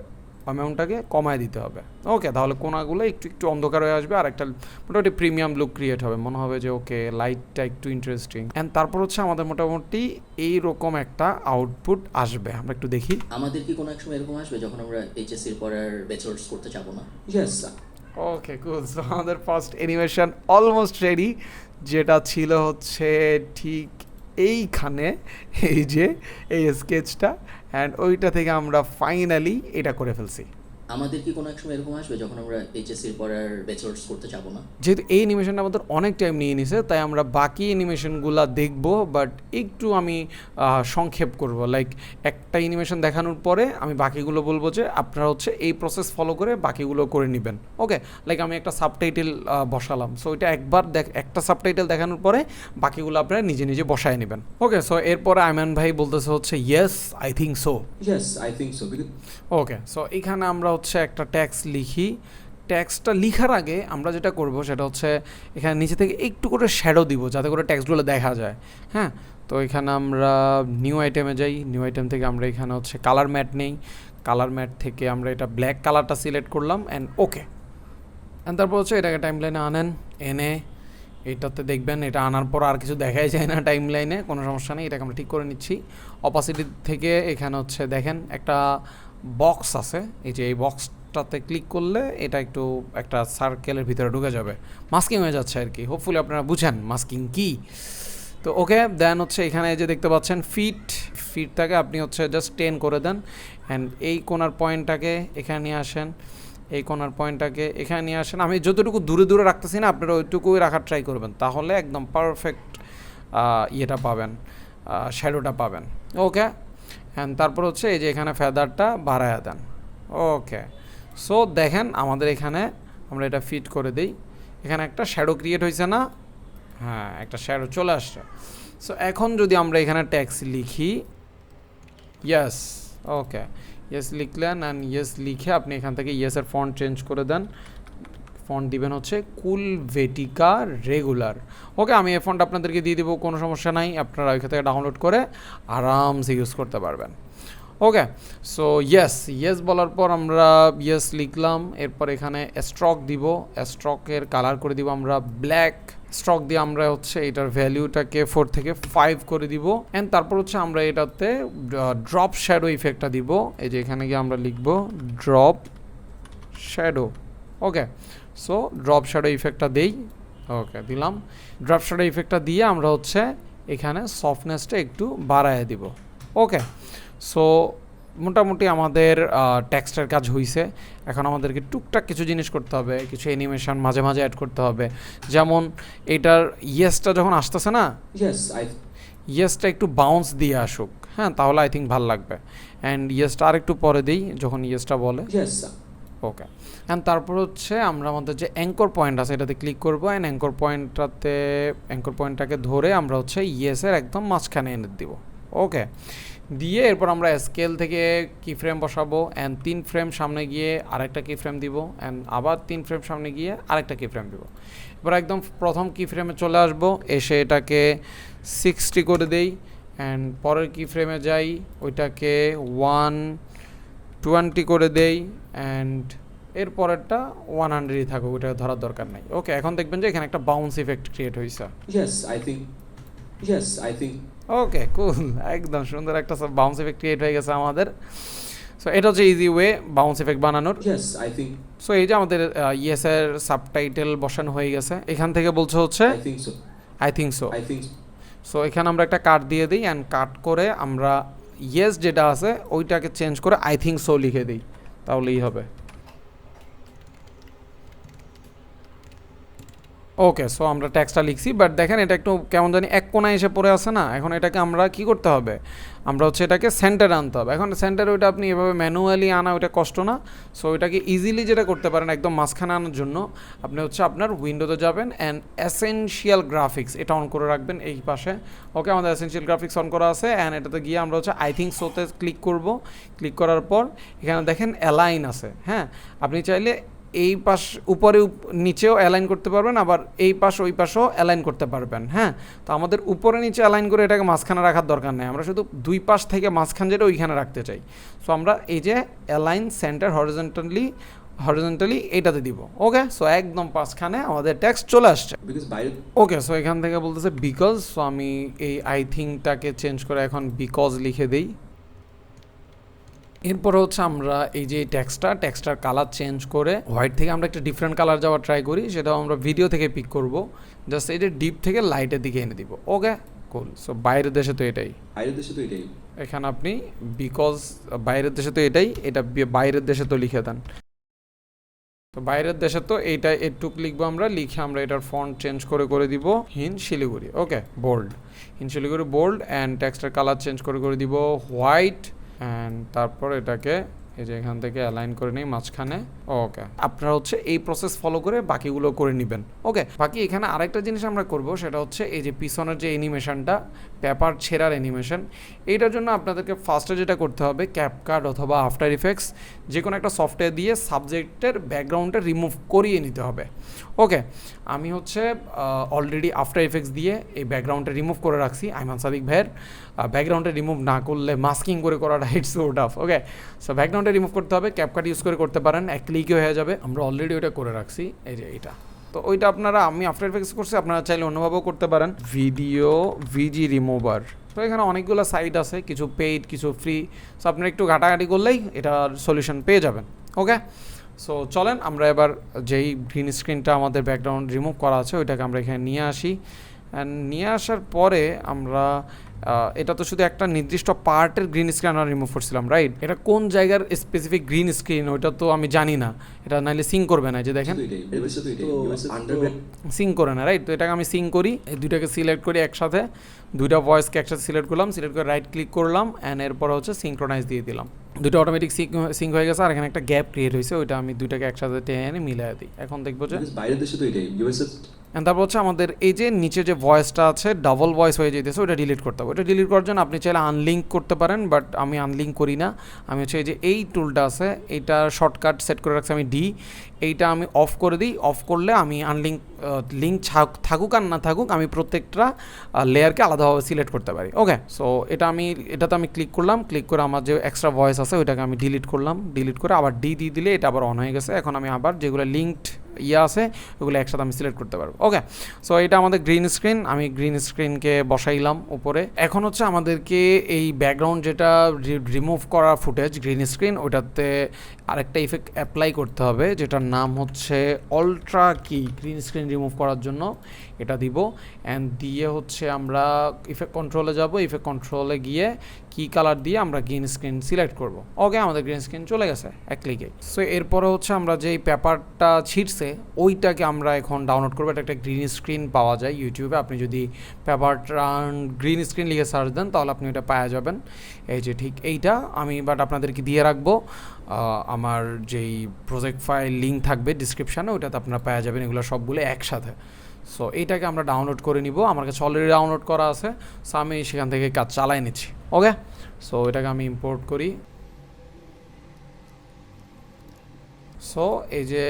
অ্যামাউন্টটাকে কমায় দিতে হবে। ওকে, তাহলে কোনাগুলো একটু একটু অন্ধকার হয়ে আসবে, আর একটা মোটামুটি প্রিমিয়াম লুক ক্রিয়েট হবে, মনে হবে যে ওকে লাইটটা একটু ইন্টারেস্টিং। অ্যান্ড তারপর হচ্ছে আমাদের মোটামুটি এইরকম একটা আউটপুট আসবে। আমরা একটু দেখি আমাদের কি কোনো এক সময় এরকম আসবে যখন আমরা এইচএসসির পর আর ব্যাচেলর্স করতে যাব না? ইয়েস। ওকে, কুল। সো আমাদের ফার্স্ট অ্যানিমেশন অলমোস্ট রেডি, যেটা ছিল হচ্ছে ঠিক এইখানে, এই যে এই স্কেচটা, অ্যান্ড ওইটা থেকে আমরা ফাইনালি এটা করে ফেলছি। আমাদের কি কোনো এক সময় এরকম আসবে যখন আমরা এইচএসসির পর আর ব্যাচেলর্স করতে যাব না? যেহেতু এই অ্যানিমেশনটা আমাদের অনেক টাইম নিয়ে নিছে, তাই আমরা বাকি অ্যানিমেশনগুলো দেখব, বাট একটু আমি সংক্ষেপ করব। লাইক একটা অ্যানিমেশন দেখানোর পরে আমি বাকিগুলো বলবো যে আপনারা হচ্ছে এই প্রসেস ফলো করে বাকিগুলো করে নেবেন। ওকে, লাইক আমি একটা সাবটাইটেল বসালাম, সো এটা একটা সাবটাইটেল দেখানোর পরে বাকিগুলো আপনারা নিজে নিজে বসায় নেবেন। ওকে, সো এরপরে আইমান ভাই বলতেছে হচ্ছে yes I think so. Yes I think so. Okay, so এখানে আমরা হচ্ছে একটা ট্যাক্স লিখি। ট্যাক্সটা লিখার আগে আমরা যেটা করব সেটা হচ্ছে এখানে নিচে থেকে একটু করে শ্যাডো দিব, যাতে করে ট্যাক্সগুলো দেখা যায়। হ্যাঁ, তো এখানে আমরা নিউ আইটেমে যাই, নিউ আইটেম থেকে আমরা এখানে হচ্ছে কালার ম্যাট নেই, কালার ম্যাট থেকে আমরা এটা ব্ল্যাক কালারটা সিলেক্ট করলাম, অ্যান্ড ওকে। অ্যান্ড তারপর হচ্ছে এটাকে টাইম লাইনে আনেন, এনে এইটাতে দেখবেন এটা আনার পর আর কিছু দেখাই যায় না টাইম লাইনে, কোনো সমস্যা নেই, এটাকে আমরা ঠিক করে নিচ্ছি। অপাসিটি থেকে এখানে হচ্ছে দেখেন একটা বক্স আছে, এই যে এই বক্সটাতে ক্লিক করলে এটা একটু একটা সার্কেলের ভিতরে ঢুকে যাবে, মাস্কিং হয়ে যাচ্ছে আর কি। হোপফুলি আপনারা বুঝেন মাস্কিং কি। তো ওকে, দেন হচ্ছে এখানে যে দেখতে পাচ্ছেন ফিটটাকে আপনি হচ্ছে জাস্ট 10 করে দেন, অ্যান্ড এই কোনার পয়েন্টটাকে এখানে নিয়ে আসেন, এই কোনার পয়েন্টটাকে এখানে নিয়ে আসেন। আমি যতটুকু দূরে দূরে রাখতেছি না, আপনারা ওইটুকুই রাখার ট্রাই করবেন, তাহলে একদম পারফেক্ট ইয়েটা পাবেন, শ্যাডোটা পাবেন। ওকে, অ্যান্ড তারপর হচ্ছে এই যে এখানে ফেদারটা বাড়ায়া দেন। ওকে, সো দেখেন আমাদের এখানে আমরা এটা ফিট করে দিই, এখানে একটা শ্যাডো ক্রিয়েট হয়েছে না? হ্যাঁ একটা শ্যাডো চলে আসছে। সো এখন যদি আমরা এখানে ট্যাক্স লিখি ইয়েস, ওকে ইয়েস লিখলেন অ্যান্ড ইয়েস লিখে আপনি এখান থেকে ইয়েসের ফন্ট চেঞ্জ করে দেন। ফন্ট দিবেন হচ্ছে কুলভেটিকা রেগুলার। ওকে আমি এই ফন্ট আপনাদেরকে দিয়ে দেবো, কোনো সমস্যা নাই, আপনারা ওইখান থেকে ডাউনলোড করে আরামসে ইউজ করতে পারবেন। ওকে সো ইয়েস বলার পর আমরা ইয়েস লিখলাম, এরপর এখানে স্ট্রক দিব, স্ট্রকের কালার করে দিব আমরা ব্ল্যাক। স্ট্রক দিয়ে আমরা হচ্ছে এটার ভ্যালিউটাকে 4 থেকে 5 করে দিব অ্যান্ড তারপর হচ্ছে আমরা এটাতে ড্রপ শ্যাডো ইফেক্টটা দিব। এই যে এখানে গিয়ে আমরা লিখব drop shadow. Okay so drop shadow ইফেক্টটা দেই, ওকে দিলাম। ড্রপ শ্যাডো ইফেক্টটা দিয়ে আমরা হচ্ছে এখানে সফটনেসটা একটু বাড়ায় দিব। ওকে সো মোটামুটি আমাদের টেক্সটের কাজ হয়েছে। এখন আমাদেরকে টুকটাক কিছু জিনিস করতে হবে, কিছু অ্যানিমেশন মাঝে মাঝে অ্যাড করতে হবে। যেমন এটার ইয়েসটা যখন আসতেছে না, ইয়েসটা একটু বাউন্স দিয়ে আসুক, হ্যাঁ তাহলে আই থিঙ্ক ভালো লাগবে। অ্যান্ড ইয়েসটা আর একটু পরে দিই যখন ইয়েসটা বলে। ওকে অ্যান্ড তারপর হচ্ছে আমরা আমাদের যে অ্যাঙ্কর পয়েন্ট আছে এটাতে ক্লিক করবো অ্যান্ড অ্যাঙ্কর পয়েন্টটাকে ধরে আমরা হচ্ছে ইয়েসের একদম মাঝখানে এনে দিব। ওকে দিয়ে এরপর আমরা স্কেল থেকে কি ফ্রেম বসাবো অ্যান্ড 3 ফ্রেম সামনে গিয়ে আরেকটা কি ফ্রেম দিব অ্যান্ড আবার 3 ফ্রেম সামনে গিয়ে আরেকটা কি ফ্রেম দিব। এবার একদম প্রথম কি ফ্রেমে চলে আসবো, এসে এটাকে 60 করে দেই অ্যান্ড পরের কি ফ্রেমে যাই ওইটাকে 120 করে দেই অ্যান্ড এর পরেরটা 100ই থাকুক, ওইটা ধরার দরকার নাই। ওকে এখন দেখবেন যে এখানে একটা বাউন্স ইফেক্ট ক্রিয়েট হয়েছে। ওকে কুল, একদম সুন্দর একটা বাউন্স ইফেক্ট ক্রিয়েট হয়ে গেছে আমাদের। সো এটা হচ্ছে ইজি ওয়ে বাউন্স ইফেক্ট বানানোর। সো এই যে আমাদের ইয়েসের সাবটাইটেল বসানো হয়ে গেছে। এখান থেকে বলছে হচ্ছে আই থিঙ্ক সো। সো এখানে আমরা একটা কাট দিয়ে দিই অ্যান্ড কাট করে আমরা ইয়েস যেটা আছে ওইটাকে চেঞ্জ করে আই থিঙ্ক সো লিখে দিই, তাহলেই হবে। ওকে সো আমরা টেক্সটটা লিখছি, বাট দেখেন এটা একটু কেমন জানি এক কোনায় এসে পড়ে আছে না। এখন এটাকে আমরা কি করতে হবে, আমরা হচ্ছে এটাকে সেন্টারে আনতে হবে। এখন সেন্টারে ওইটা আপনি এভাবে ম্যানুয়ালি আনা ওইটা কষ্ট না। সো ওইটাকে ইজিলি যেটা করতে পারেন একদম মাঝখানে আনার জন্য আপনি হচ্ছে আপনার উইন্ডোতে যাবেন অ্যান্ড এসেনশিয়াল গ্রাফিক্স এটা অন করে রাখবেন এই পাশে। ওকে আমাদের এসেনশিয়াল গ্রাফিক্স অন করা আছে অ্যান্ড এটাতে গিয়ে আমরা হচ্ছে আই থিঙ্ক সোতে ক্লিক করব। ক্লিক করার পর এখানে দেখেন অ্যালাইন আছে, হ্যাঁ আপনি চাইলে এই পাশ উপরে নিচেও অ্যালাইন করতে পারবেন, আবার এই পাশ ওই পাশেও অ্যালাইন করতে পারবেন। হ্যাঁ তো আমাদের উপরে নিচে অ্যালাইন করে এটাকে মাঝখানে রাখার দরকার নেই, আমরা শুধু দুই পাশ থেকে মাঝখান যেটা ওইখানে রাখতে চাই। সো আমরা এই যে অ্যালাইন সেন্টার হরিজন্টালি এটাতে দিব। ওকে সো একদম মাঝখানে আমাদের টেক্সট চলে আসছে। ওকে সো এখান থেকে বলতেছে বিকজ, সো আমি এই আই থিঙ্কটাকে চেঞ্জ করে এখন বিকজ লিখে দিই। এরপর হচ্ছে আমরা এই যে টেক্সটার কালার চেঞ্জ করে হোয়াইট থেকে আমরা একটা ডিফারেন্ট কালার যাওয়ার ট্রাই করি, সেটাও আমরা ভিডিও থেকে পিক করব। জাস্ট এই যে ডিপ থেকে লাইটের দিকে এনে দিব। ওকে কুল। সো বাইরের দেশে তো এটাই, এখানে আপনি বিকজ বাইরের দেশে তো এটাই, এটা বাইরের দেশে তো লিখে দেন। তো বাইরের দেশে তো এইটা একটু লিখবো আমরা, লিখে আমরা এটার ফন্ট চেঞ্জ করে দিব হিন শিলিগুড়ি। ওকে বোল্ড, হিন শিলিগুড়ি বোল্ড অ্যান্ড টেক্সটার কালার চেঞ্জ করে দিব হোয়াইট অ্যান্ড তারপর এটাকে এই যে এখান থেকে অ্যালাইন করে নিই মাঝখানে। ওকে আপনারা হচ্ছে এই প্রসেস ফলো করে বাকিগুলো করে নেবেন। ওকে বাকি এখানে আরেকটা জিনিস আমরা করব, সেটা হচ্ছে এই যে পিছনের যে অ্যানিমেশনটা পেপার ছেঁড়ার অ্যানিমেশন, এইটার জন্য আপনাদেরকে ফার্স্টে যেটা করতে হবে ক্যাপকাট অথবা আফটার ইফেক্টস যে কোনো একটা সফটওয়্যার দিয়ে সাবজেক্টের ব্যাকগ্রাউন্ডটা রিমুভ করিয়ে নিতে হবে। ওকে আমি হচ্ছে অলরেডি আফটার ইফেক্টস দিয়ে এই ব্যাকগ্রাউন্ডটা রিমুভ করে রাখছি। আইমান সাদিক ভাইয়ের ব্যাকগ্রাউন্ডে রিমুভ না করলে মাস্কিং করে করাটা it's so tough. Okay so ব্যাকগ্রাউন্ডে রিমুভ করতে হবে, ক্যাপকাট ইউজ করতে পারেন, এক ক্লিকে হয়ে যাবে। আমরা অলরেডি ওইটা করে রাখছি, এই যে এইটা। তো ওইটা আপনারা, আমি আফটার ইফেক্টস করছি, আপনারা চাইলে অন্যভাবেও করতে পারেন। ভিডিও ভিজি রিমুভার, তো এখানে অনেকগুলো সাইট আছে, কিছু পেইড কিছু ফ্রি। সো আপনারা একটু ঘাটাঘাটি করলেই এটার সলিউশন পেয়ে যাবেন। ওকে সো চলেন আমরা এবার যেই গ্রিন স্ক্রিনটা আমাদের ব্যাকগ্রাউন্ড রিমুভ করা আছে ওইটাকে আমরা এখানে নিয়ে আসি। অ্যান্ড নিয়ে আসার পরে আমরা এটা তো শুধু একটা নির্দিষ্ট পার্টের গ্রিন স্ক্রিন আমরা রিমুভ করছিলাম, রাইট? এটা কোন জায়গার স্পেসিফিক গ্রিন স্ক্রিন ওইটা তো আমি জানি না, এটা নাইলে সিং করবে না। যে দেখেন সিং করে না, রাইট? তো এটাকে আমি সিং করি, এই দুইটাকে সিলেক্ট করি একসাথে, দুইটা ভয়েসকে একসাথে সিলেক্ট করলাম, সিলেক্ট করে রাইট ক্লিক করলাম অ্যান্ড এরপর হচ্ছে সিঙ্ক্রোনাইজ দিয়ে দিলাম। দুটো অটোমেটিক সিঙ্ক হয়ে গেছে, আর এখানে একটা গ্যাপ ক্রিয়েট হয়েছে, ওইটা আমি দুইটাকে একসাথে টেনে এনে মিলাই দিই। এখন দেখবো যে বাইরের দেশে তো এটাই, ইউএসএ অ্যান্ড তারপর হচ্ছে আমাদের এই যে নিচে যে ভয়েসটা আছে ডাবল ভয়েস হয়ে যেতেছে ওটা ডিলিট করতে হবে। ওটা ডিলিট করার জন্য আপনি চাইলে আনলিঙ্ক করতে পারেন, বাট আমি আনলিঙ্ক করি না। আমি হচ্ছে এই যে এই টুলটা আছে এইটা শর্টকাট সেট করে রাখছি আমি ডি, এইটা আমি অফ করে দিই। অফ করলে আমি আনলিঙ্ক লিঙ্ক থাকুক আর না থাকুক আমি প্রত্যেকটা লেয়ারকে আলাদাভাবে সিলেক্ট করতে পারি। ওকে, সো এটাতে আমি ক্লিক করলাম, ক্লিক করে আমার যে এক্সট্রা ভয়েস আছে ওইটাকে আমি ডিলিট করলাম, ডিলিট করে আবার ডি দিয়ে দিলে এটা আবার অন হয়ে গেছে। এখন আমি আবার যেগুলো লিঙ্কড আছে ওগুলো একসাথে আমি সিলেক্ট করতে পারবো। ওকে, সো এটা আমাদের গ্রিন স্ক্রিন, আমি গ্রিন স্ক্রিনকে বসাইলাম উপরে। এখন হচ্ছে আমাদেরকে এই ব্যাকগ্রাউন্ড যেটা রিমুভ করা ফুটেজ গ্রিন স্ক্রিন ওটাতে আরেকটা ইফেক্ট অ্যাপ্লাই করতে হবে যেটার নাম হচ্ছে অল্ট্রা কি। গ্রিন স্ক্রিন রিমুভ করার জন্য এটা দিব, অ্যান্ড দিয়ে হচ্ছে আমরা ইফেক্ট কন্ট্রোলে যাব। ইফেক্ট কন্ট্রোলে গিয়ে কি কালার দিয়ে আমরা গ্রিন স্ক্রিন সিলেক্ট করব। ওকে, আমাদের গ্রিন স্ক্রিন চলে গেছে এক ক্লিকে। সো এরপরে হচ্ছে আমরা যেই পেপারটা ছিঁড়ছে ওইটাকে আমরা এখন ডাউনলোড করবো। এটা একটা গ্রিন স্ক্রিন পাওয়া যায় ইউটিউবে, আপনি যদি পেপারটা গ্রিন স্ক্রিন লিখে সার্চ দেন তাহলে আপনি ওটা পাওয়া যাবেন। এই যে ঠিক এইটা আমি বাট আপনাদেরকে দিয়ে রাখবো আমার যেই প্রজেক্ট ফাইল লিঙ্ক থাকবে ডিসক্রিপশানে, ওইটাতে আপনারা পাওয়া যাবেন এগুলো সবগুলো একসাথে। সো এইটাকে আমরা ডাউনলোড করে নিব, আমার কাছে অলরেডি ডাউনলোড করা আছে, সো আমি সেখান থেকে কাজ চালাই নিচ্ছি। ওকে, সো এটাকে আমি ইম্পোর্ট করি। সো এই যে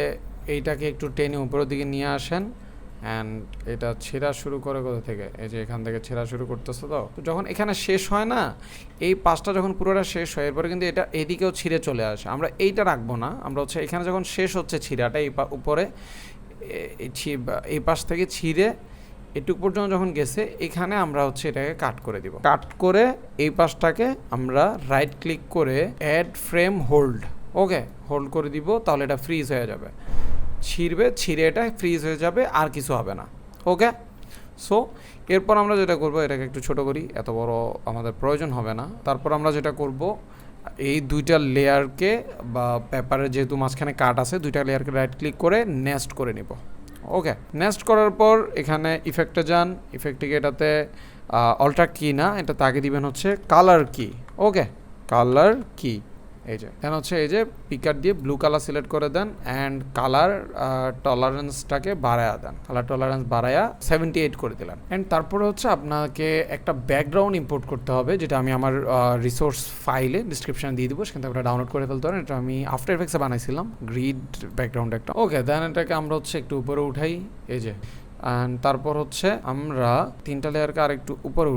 এইটাকে একটু টেনে উপরের দিকে নিয়ে আসেন, অ্যান্ড এটা ছেঁড়া শুরু করে কোথা থেকে, এই যে এখান থেকে ছেঁড়া শুরু করতেছে। তো যখন এখানে শেষ হয় না, এই পাশটা যখন পুরোটা শেষ হয় এরপরে কিন্তু এটা এদিকেও ছিঁড়ে চলে আসে। আমরা এইটা রাখবো না, আমরা হচ্ছে এখানে যখন শেষ হচ্ছে ছিঁড়াটা এই উপরে এই পাশ থেকে ছিঁড়ে এটুকু পর্যন্ত যখন গেছে এখানে আমরা হচ্ছে এটাকে কাট করে দিব। কাট করে এই পাশটাকে আমরা রাইট ক্লিক করে add frame hold, okay hold করে দিব, তাহলে এটা ফ্রিজ হয়ে যাবে। ছিঁড়ে এটা ফ্রিজ হয়ে যাবে, আর কিছু হবে না। ওকে, সো এরপর আমরা যেটা করব, এটাকে একটু ছোট করি, এত বড় আমাদের প্রয়োজন হবে না। তারপর আমরা যেটা করব, এই দুইটা লেয়ারকে বা পেপারের যেহেতু মাঝখানে কাট আছে দুইটা লেয়ারকে রাইট ক্লিক করে নেস্ট করে নিব। ওকে, নেস্ট করার পর এখানে ইফেক্টে যান, ইফেক্টটিকে এটাতে অল্ট্রা কি না, এটাতে আগে দিবেন হচ্ছে কালার কি। ওকে, কালার কি, এই যে দেন হচ্ছে এই যে পিকার দিয়ে ব্লু কালার সিলেক্ট করে দেন, অ্যান্ড কালার টলারেন্সটাকে বাড়ায়া দেন, কালার টলারেন্স বাড়ায়া 78 করে দিলেন। অ্যান্ড তারপরে হচ্ছে আপনাকে একটা ব্যাকগ্রাউন্ড ইম্পোর্ট করতে হবে, যেটা আমি আমার রিসোর্স ফাইলে ডিসক্রিপশানে দিয়ে দিব, সেখান থেকে আপনারা ডাউনলোড করে ফেলতে পারেন। এটা আমি আফটার এফেক্টসে বানাইছিলাম, গ্রিড ব্যাকগ্রাউন্ড একটা। ওকে, দেন এটাকে আমরা হচ্ছে একটু উপরে উঠাই, এই যে অ্যান্ড তারপর হচ্ছে আমরা তিনটা লেয়ারকে আর একটু উপরে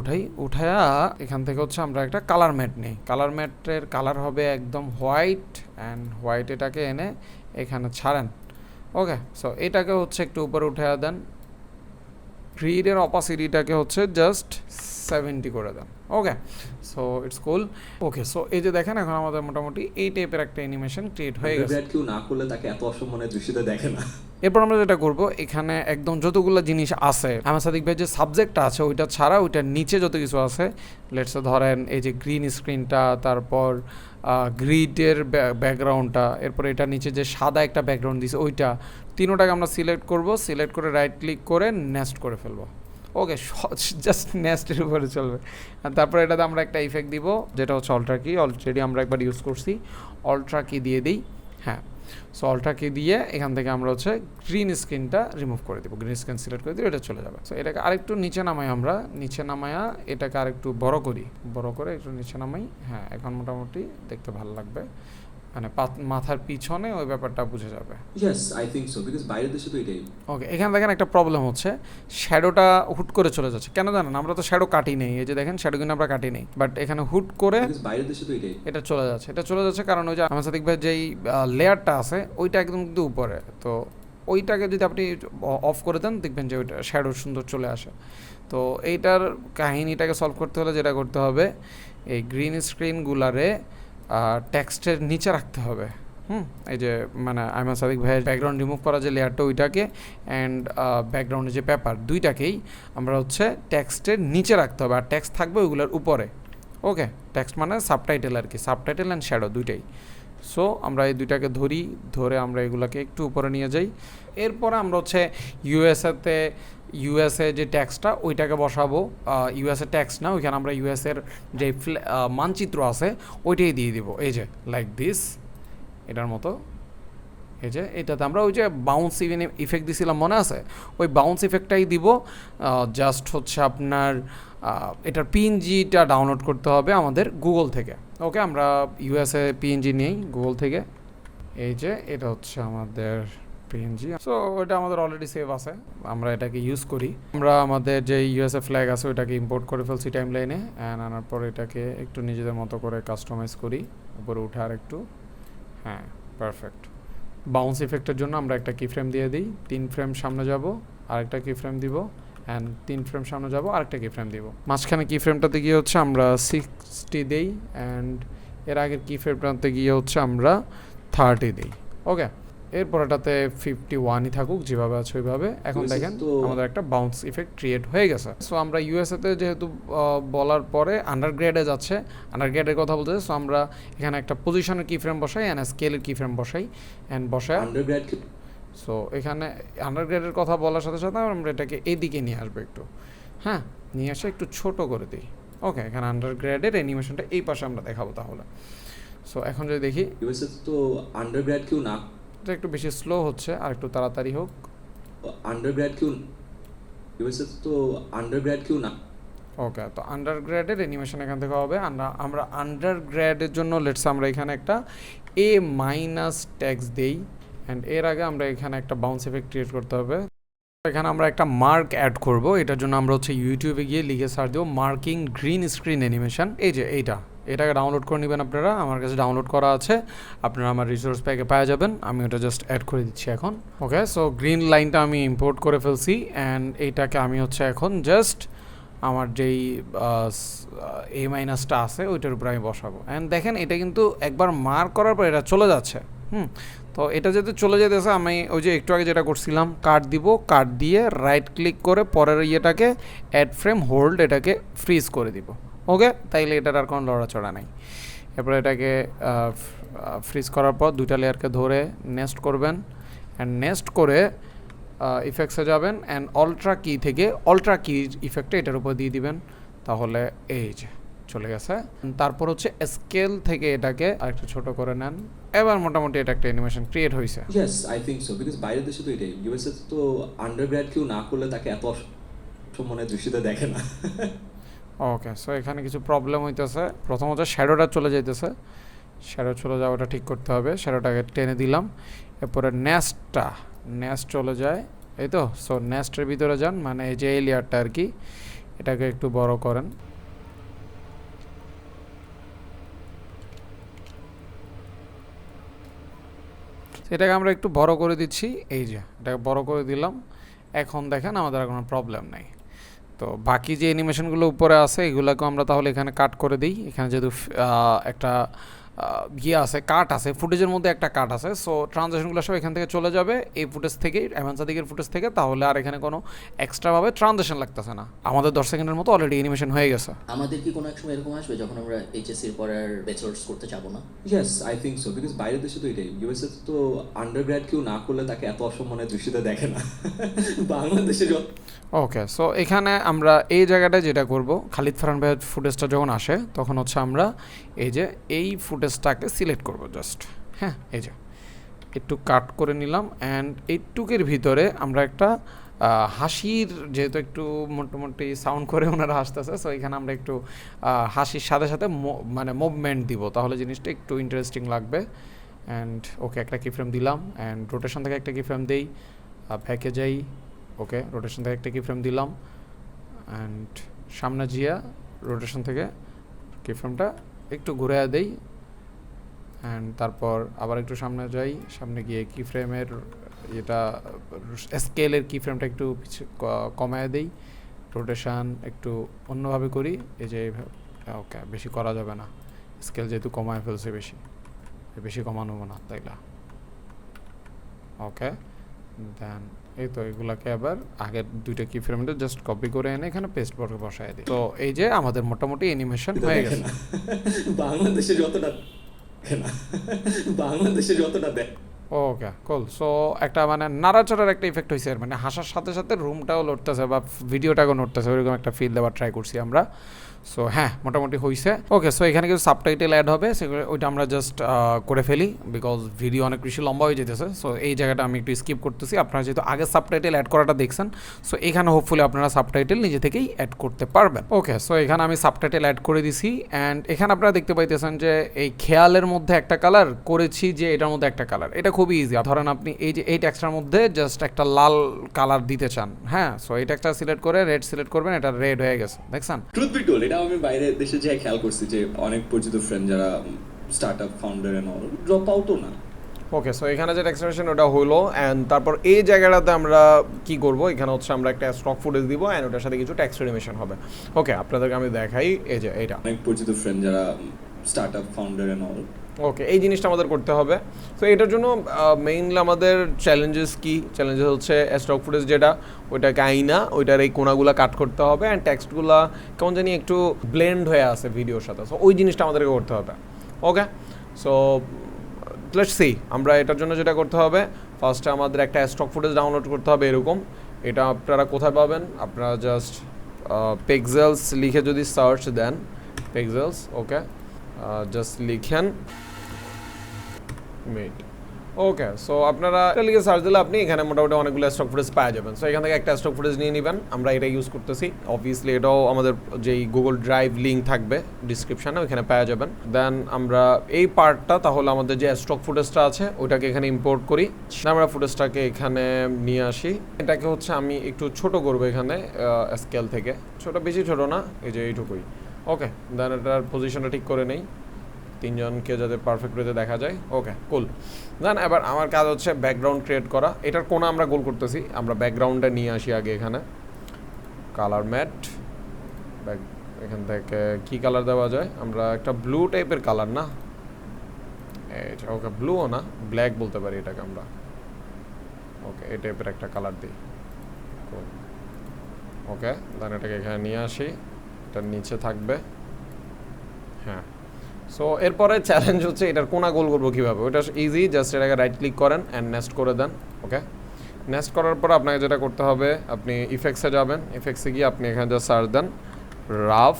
উঠাইয়া এখান থেকে হচ্ছে আমরা একটা কালার ম্যাট নিই। কালার ম্যাটের কালার হবে একদম হোয়াইট, অ্যান্ড হোয়াইট এটাকে এনে এখানে ছাড়েন। ওকে, সো এটাকে হচ্ছে একটু উপরে উঠাইয়া দেন। গ্রিডের অপাসিটিটাকে হচ্ছে জাস্ট 70 করে দেন। Okay, so it's cool. Okay, so এই যে দেখেন এখন আমাদের মোটামুটি এই টাইপের একটা অ্যানিমেশন ক্রিয়েট হয়ে গেছে। কেউ না করলে তাকে এত অসম্মানের দৃষ্টিতে দেখে না। এরপর আমরা যেটা করব, এখানে একদম যতগুলো জিনিস আছে আমার সাদিক ভাই যে সাবজেক্টটা আছে ওইটা ছাড়া ওইটার নিচে যত কিছু আছে, লেটসে ধরেন এই যে গ্রিন স্ক্রিনটা, তারপর গ্রিডের ব্যাকগ্রাউন্ডটা, এরপর এটা নিচে যে সাদা একটা ব্যাকগ্রাউন্ড দিয়েছে ওইটা, তিনোটাকে আমরা সিলেক্ট করব, সিলেক্ট করে রাইট ক্লিক করে নেস্ট করে ফেলবো। ওকে, জাস্ট নেস্টের উপরে চলবে। আর তারপর এটাতে আমরা একটা ইফেক্ট দিব যেটা হচ্ছে অল্ট্রা কি, অলরেডি আমরা একবার ইউজ করছি, অল্ট্রা কি দিয়ে দিই। হ্যাঁ, সো অল্ট্রা কি দিয়ে এখান থেকে আমরা হচ্ছে গ্রিন স্ক্রিনটা রিমুভ করে দেবো, গ্রিন স্ক্রিন সিলেক্ট করে দিয়ে এটা চলে যাবে। সো এটাকে আরেকটু নিচে নামাই, আমরা নিচে নামায়া এটাকে আরেকটু বড় করি, বড় করে একটু নিচে নামাই। হ্যাঁ, এখন মোটামুটি দেখতে ভালো লাগবে, মানে মাথার পিছনে ওই ব্যাপারটা বুঝে যাবে। Yes, I think so, because বাইরের দেশে তো এটাই। ওকে, এখানে দেখেন একটা প্রবলেম হচ্ছে, শ্যাডোটা হুট করে চলে যাচ্ছে। কেন জানেন? আমরা তো শ্যাডো কাটি নেই, এই যে দেখেন শ্যাডো কিন্তু আমরা কাটি নেই, বাট এখানে হুট করে বাইরের দেশে তো এটাই এটা চলে যাচ্ছে। এটা চলে যাচ্ছে কারণ ওই যে আমার সাথে যেই লেয়ারটা আছে ওইটা একদম কিন্তু উপরে, তো ওইটাকে যদি আপনি অফ করে দেন দেখবেন যে ওইটা শ্যাডো সুন্দর চলে আসে। তো এইটার কাহিনীটাকে সলভ করতে হলে যেটা করতে হবে, এই গ্রিন স্ক্রিনগুলারে টেক্সটের নিচে রাখতে হবে। এই যে মানে আইমান সাদিক ভাইয়ের ব্যাকগ্রাউন্ড রিমুভ করা যে লেয়ারটা ওইটাকে, অ্যান্ড ব্যাকগ্রাউন্ডে যে পেপার দুইটাকেই আমরা হচ্ছে টেক্সটের নিচে রাখতে হবে, আর টেক্সট থাকবে ওইগুলোর উপরে। ওকে, টেক্সট মানে সাবটাইটেল আর কি, সাবটাইটেল অ্যান্ড শ্যাডো দুইটাই। সো আমরা এই দুইটাকে ধরে আমরা এগুলোকে একটু উপরে নিয়ে যাই। এরপরে আমরা হচ্ছে ইউএসএ যে ট্যাক্সটা ওইটাকে বসাবো, ইউএসএ ট্যাক্স না, ওইখানে আমরা ইউএসএর যে মানচিত্র আছে ওইটাই দিয়ে দিব, এই যে লাইক দিস, এটার মতো। এই যে এটাতে আমরা ওই যে বাউন্স ইফেক্ট দিছিলাম মনে আছে, ওই বাউন্স ইফেক্টটাই দিব। জাস্ট হচ্ছে আপনার এটার পিএনজিটা ডাউনলোড করতে হবে আমাদের গুগল থেকে। ওকে, আমরা ইউএসএ পিএনজি নেই গুগল থেকে। এই যে এটা হচ্ছে আমাদের পিএনজি, সো ওটা আমাদের অলরেডি সেভ আছে, আমরা এটাকে ইউজ করি। আমরা আমাদের যে ইউএসএ ফ্ল্যাগ আছে ওইটাকে ইম্পোর্ট করে ফেলছি টাইম লাইনে, অ্যান্ড আনার পর এটাকে একটু নিজেদের মতো করে কাস্টমাইজ করি, উপরে উঠে আর একটু, হ্যাঁ পারফেক্ট। বাউন্স ইফেক্টের জন্য আমরা একটা কি ফ্রেম দিয়ে দিই, 3 ফ্রেম সামনে যাব, আরেকটা কি ফ্রেম দিব, অ্যান্ড 3 ফ্রেম সামনে যাব, আরেকটা কি ফ্রেম দিব। মাঝখানে কি ফ্রেমটাতে গিয়ে হচ্ছে আমরা 60 দিই, অ্যান্ড এর আগের কি ফ্রেমটাতে গিয়ে হচ্ছে আমরা 30 দিই। ওকে, এরপর এটাতে 51ই থাকুক যেভাবে আছে ওইভাবে। এখন দেখেন আমাদের একটা বাউন্স ইফেক্ট ক্রিয়েট হয়ে গেছে। সো আমরা ইউএসএতে যেহেতু বলার পরে আন্ডারগ্রেডে যাচ্ছে, আন্ডারগ্রেডের কথা বলতে, সো আমরা এখানে একটা পজিশনের কি ফ্রেম বসাই অ্যান্ড স্কেলের কি ফ্রেম বসাই অ্যান্ড বসাই আন্ডারগ্রেড। সো এখানে আন্ডারগ্রেডের কথা বলার সাথে সাথে আমরা এটাকে এইদিকে নিয়ে আসবো একটু, হ্যাঁ নিয়ে আসে একটু ছোট করে দিই। ওকে, এখানে আন্ডারগ্রেডের অ্যানিমেশনটা এই পাশে আমরা দেখাবো তাহলে। সো এখন যদি দেখি ইউএসএ তো আন্ডারগ্রেড কেউ না, এটা একটু বেশি স্লো হচ্ছে, আর একটু তাড়াতাড়ি হোক। আন্ডারগ্রেড কেউ ইউএসএ তো আন্ডারগ্রেড কেউ না। ওকে, তো আন্ডারগ্রেডের অ্যানিমেশন এখান থেকে হবে। আমরা আন্ডারগ্রেডের জন্য লেটস আমরা এখানে একটা এ মাইনাস ট্যাক্স দেই, অ্যান্ড এর আগে আমরা এখানে একটা বাউন্স এফেক্ট ক্রিয়েট করতে হবে। এখানে আমরা একটা মার্ক অ্যাড করব, এটার জন্য আমরা হচ্ছে ইউটিউবে গিয়ে লিখে সার্চ দেবো মার্কিং গ্রিন স্ক্রিন অ্যানিমেশন। এই যে এটাকে ডাউনলোড করে নেবেন আপনারা, আমার কাছে ডাউনলোড করা আছে, আপনারা আমার রিসোর্স প্যাকে পাওয়া যাবেন। আমি ওটা জাস্ট অ্যাড করে দিচ্ছি এখন। ওকে, সো গ্রিন লাইনটা আমি ইম্পোর্ট করে ফেলছি, অ্যান্ড এইটাকে আমি হচ্ছে এখন জাস্ট আমার যেই এ মাইনাসটা আছে ওইটার উপরে আমি বসাবো। অ্যান্ড দেখেন এটা কিন্তু একবার মার্ক করার পর এটা চলে যাচ্ছে। তো এটা যেহেতু চলে যেতেছে, আমি ওই যে একটু আগে যেটা করছিলাম, কাট দিব, কাট দিয়ে রাইট ক্লিক করে পরের ইয়েটাকে অ্যাড ফ্রেম হোল্ড, এটাকে ফ্রিজ করে দিব। ওকে, তাইলে এটার আর কোনো লড়াচড়া নাই। এরপর এটাকে ফ্রিজ করার পর দুইটা লেয়ারকে ধরে নেস্ট করবেন, অ্যান্ড নেস্ট করে ইফেক্টসে যাবেন, অ্যান্ড অল্ট্রা কি থেকে অল্ট্রা কি ইফেক্টটা এটার উপর দিয়ে দিবেন, তাহলে এই যে চলে গেছে। তারপর হচ্ছে স্কেল থেকে এটাকে আরেকটু ছোট করে নেন, এবার মোটামুটি এটা একটা অ্যানিমেশন ক্রিয়েট হয়েছে। Yes, I think so, because বাইরের দেশে তো এটাই, ইউএসএ তো আন্ডারগ্রেড কেউ না করলে তাকে এত সম্মানের দৃষ্টিতে দেখে না। ওকে, সো এখানে কিছু প্রবলেম হইতেছে। প্রথমত শ্যাডোটা চলে যাইতেছে, শ্যাডো চলে যাওয়াটা ঠিক করতে হবে। শ্যাডোটাকে টেনে দিলাম, এরপরে নেস্ট চলে যায়, এই তো। সো নেস্টের ভিতরে যান, মানে এই যে এই লেয়ারটা আর কি, এটাকে একটু বড় করেন। এটাকে আমরা একটু বড় করে দিচ্ছি, এই যে এটাকে বড় করে দিলাম। এখন দেখেন আমাদের আর কোনো প্রবলেম নাই। তো বাকি যে অ্যানিমেশনগুলো উপরে আছে এগুলোকে আমরা তাহলে এখানে কাট করে দিই। এখানে যেহেতু একটা আছে, কাট আছে, ফুটেজের মধ্যে একটা কাট আছে, সো ট্রানজ্যাকশনগুলো সব এখান থেকে চলে যাবে এই ফুটেজ থেকেই, এমন সাদিকের ফুটেজ থেকে। তাহলে আর এখানে কোনো এক্সট্রাভাবে ট্রানজ্যাকশন লাগতেছে না, আমাদের 10 সেকেন্ডের মতো অলরেডি অ্যানিমেশন হয়ে গেছে। আমাদের কি কোনো এক সময় এরকম আসবে যখন আমরা এইচএসসির পরে আর ব্যাচেলার্স করতে যাব না? Yes, I think so, because বাইরের দেশে তো এটাই, ইউএসএ তো আন্ডারগ্রেড কেউ না করলে তাকে এত অসম্মানের দৃষ্টিতে দেখে না। বাংলাদেশে ওকে, সো এখানে আমরা এই জায়গাটায় যেটা করব, খালিদ ফারহান ভাইয়ের ফুটেজটা যখন আসে তখন হচ্ছে আমরা এই যে এই ফুটেজটাকে সিলেক্ট করব জাস্ট, হ্যাঁ এই যে একটু কাট করে নিলাম, অ্যান্ড এইটুকের ভিতরে আমরা একটা হাসির, যেহেতু একটু মোটামুটি সাউন্ড করে ওনারা হাসতেছে, সো এখানে আমরা একটু হাসির সাথে সাথে মানে মুভমেন্ট দিব, তাহলে জিনিসটা একটু ইন্টারেস্টিং লাগবে। অ্যান্ড ওকে, একটা কি ফ্রেম দিলাম, অ্যান্ড রোটেশন থেকে একটা কি ফ্রেম দেই, ব্যাকে যাই, ওকে রোটেশন থেকে একটা কি ফ্রেম দিলাম, অ্যান্ড সামনে জিয়া রোটেশন থেকে কি ফ্রেমটা একটু ঘুরে দেই, অ্যান্ড তারপর আবার একটু সামনে যাই, সামনে গিয়ে কি ফ্রেমের এটা স্কেলের কি ফ্রেমটা একটু কমায় দেই, রোটেশন একটু অন্যভাবে করি, এই যে ওকে বেশি করা যাবে না, স্কেল যেহেতু কমায় ফেলছে বেশি কমানো না তাইলা। ওকে, দেন এই তো এগুলাকে আবার আগের দুইটা কি ফ্রেমটা জাস্ট কপি করে এনে এখানে পেস্ট করে বসায় দিই। তো এই যে আমাদের মোটামুটি অ্যানিমেশন হয়ে গেছে। বাংলাদেশে যতটা দেখ। ওকে কুল, সো একটা মানে নাড়াচাড়ার একটা ইফেক্ট হয়েছে, মানে হাসার সাথে সাথে রুমটাও লড়তেছে বা ভিডিওটাও নড়তেছে, ওইরকম একটা ফিল দেওয়ার ট্রাই করছি আমরা। সো হ্যাঁ মোটামুটি হয়েছে। ওকে, সো এখানে কিছু সাবটাইটেল অ্যাড হবে, সেগুলো ওইটা আমরা জাস্ট করে ফেলি, বিকজ ভিডিও অনেক বেশি লম্বা হয়ে যেতেছে। সো এই জায়গাটা আমি একটু স্কিপ করতেছি। আপনারা যেহেতু আগে সাবটাইটেল অ্যাড করাটা দেখছেন, সো এখানে হোপফুলি আপনারা সাবটাইটেল নিজে থেকেই অ্যাড করতে পারবেন। ওকে, সো এখানে আমি সাবটাইটেল অ্যাড করে দিছি। অ্যান্ড এখানে আপনারা দেখতে পাইতেছেন যে এই খেয়ালের মধ্যে একটা কালার করেছি, যে এটার মধ্যে একটা কালার, এটা খুবই ইজি। ধরেন আপনি এই যে এই টেক্সটার মধ্যে জাস্ট একটা লাল কালার দিতে চান, হ্যাঁ, সো এই টেক্সটা সিলেক্ট করে রেড সিলেক্ট করবেন, এটা রেড হয়ে গেছে, দেখছেন? ট্রুথ বি টোল্ড, এটা আমি বাইরে দেশে যে খেয়াল করছি যে অনেক পরিচিত ফ্রেন্ড যারা startup founder and all drop আউটও না। ওকে, সো এখানে যে এক্সপ্রেশন ওটা হলো। অ্যান্ড তারপর এই জায়গাটাতে আমরা কি করব, এখানে হচ্ছে আমরা একটা স্টক ফুটেজ দিব অ্যান্ড ওটার সাথে কিছু টেক্সট অ্যানিমেশন হবে। ওকে, আপনাদেরকে আমি দেখাই, এই যে এইটা অনেক পরিচিত ফ্রেন্ড যারা স্টার্টআপ ফাউন্ডার এন্ড অল। ওকে, এই জিনিসটা আমাদের করতে হবে। তো এটার জন্য মেইনলি আমাদের চ্যালেঞ্জেস কি, চ্যালেঞ্জেস হচ্ছে স্টক ফুটেজ যেটা, ওইটাকে আইনা ওইটার এই কোনাগুলো কাট করতে হবে অ্যান্ড টেক্সটগুলো কেমন জানি একটু ব্লেন্ড হয়ে আছে ভিডিওর সাথে, সো ওই জিনিসটা আমাদেরকে করতে হবে। ওকে, সো লেটস সি আমরা এটার জন্য যেটা করতে হবে, ফার্স্টে আমাদের একটা স্টক ফুটেজ ডাউনলোড করতে হবে এরকম। এটা আপনারা কোথায় পাবেন, আপনারা জাস্ট পিক্সেলস লিখে যদি সার্চ দেন, পিক্সেলস, ওকে, জাস্ট লিখেন মেট। ওকে, সো আপনারা এটা লিখে সার্চ দিলে আপনি এখানে মোটামুটি অনেকগুলো স্টক ফুটেজ পাওয়া যাবেন। সো এখান থেকে একটা স্টক ফুটেজ নিয়ে নেবেন, আমরা এটা ইউজ করতেছি। অবভিয়াসলি এটাও আমাদের যেই গুগল ড্রাইভ লিঙ্ক থাকবে ডিসক্রিপশানে, ওইখানে পাওয়া যাবেন। দেন আমরা এই পার্টটা, তাহলে আমাদের যে স্টক ফুটেজটা আছে ওইটাকে এখানে ইম্পোর্ট করি। আমরা ফুটেজটাকে এখানে নিয়ে আসি। এটাকে হচ্ছে আমি একটু ছোট করবো এখানে স্কেল থেকে, ছোট বেশি ছোট না, এই যে এইটুকুই। ওকে, দেন এটার পজিশনটা ঠিক করে নেই, তিনজনকে যাতে পারফেক্ট ওয়েতে দেখা যায়। ওকে, কুল। দেন এবার আমার কাজ হচ্ছে ব্যাকগ্রাউন্ড ক্রিয়েট করা। এটার কোনা আমরা গোল করতেছি, আমরা ব্যাকগ্রাউন্ডটা নিয়ে আসি আগে এখানে, কালার ম্যাট, এখান থেকে কি কালার দেওয়া যায়, আমরা একটা ব্লু টাইপের কালার, না ওকে ব্লুও না, ব্ল্যাক বলতে পারি এটাকে আমরা। ওকে, এই টাইপের একটা কালার দিই। ওকে, দেন এটাকে এখানে নিয়ে আসি, এটার নিচে থাকবে, হ্যাঁ। সো এরপরে চ্যালেঞ্জ হচ্ছে এটার কোনা গোল করবো কীভাবে, ওটা ইজি, জাস্ট এটাকে রাইট ক্লিক করেন অ্যান্ড নেস্ট করে দেন। ওকে, নেস্ট করার পর আপনাকে যেটা করতে হবে, আপনি ইফেক্টসে যাবেন, ইফেক্টসে গিয়ে আপনি এখানে জাস্ট সার্চ দেন রাফ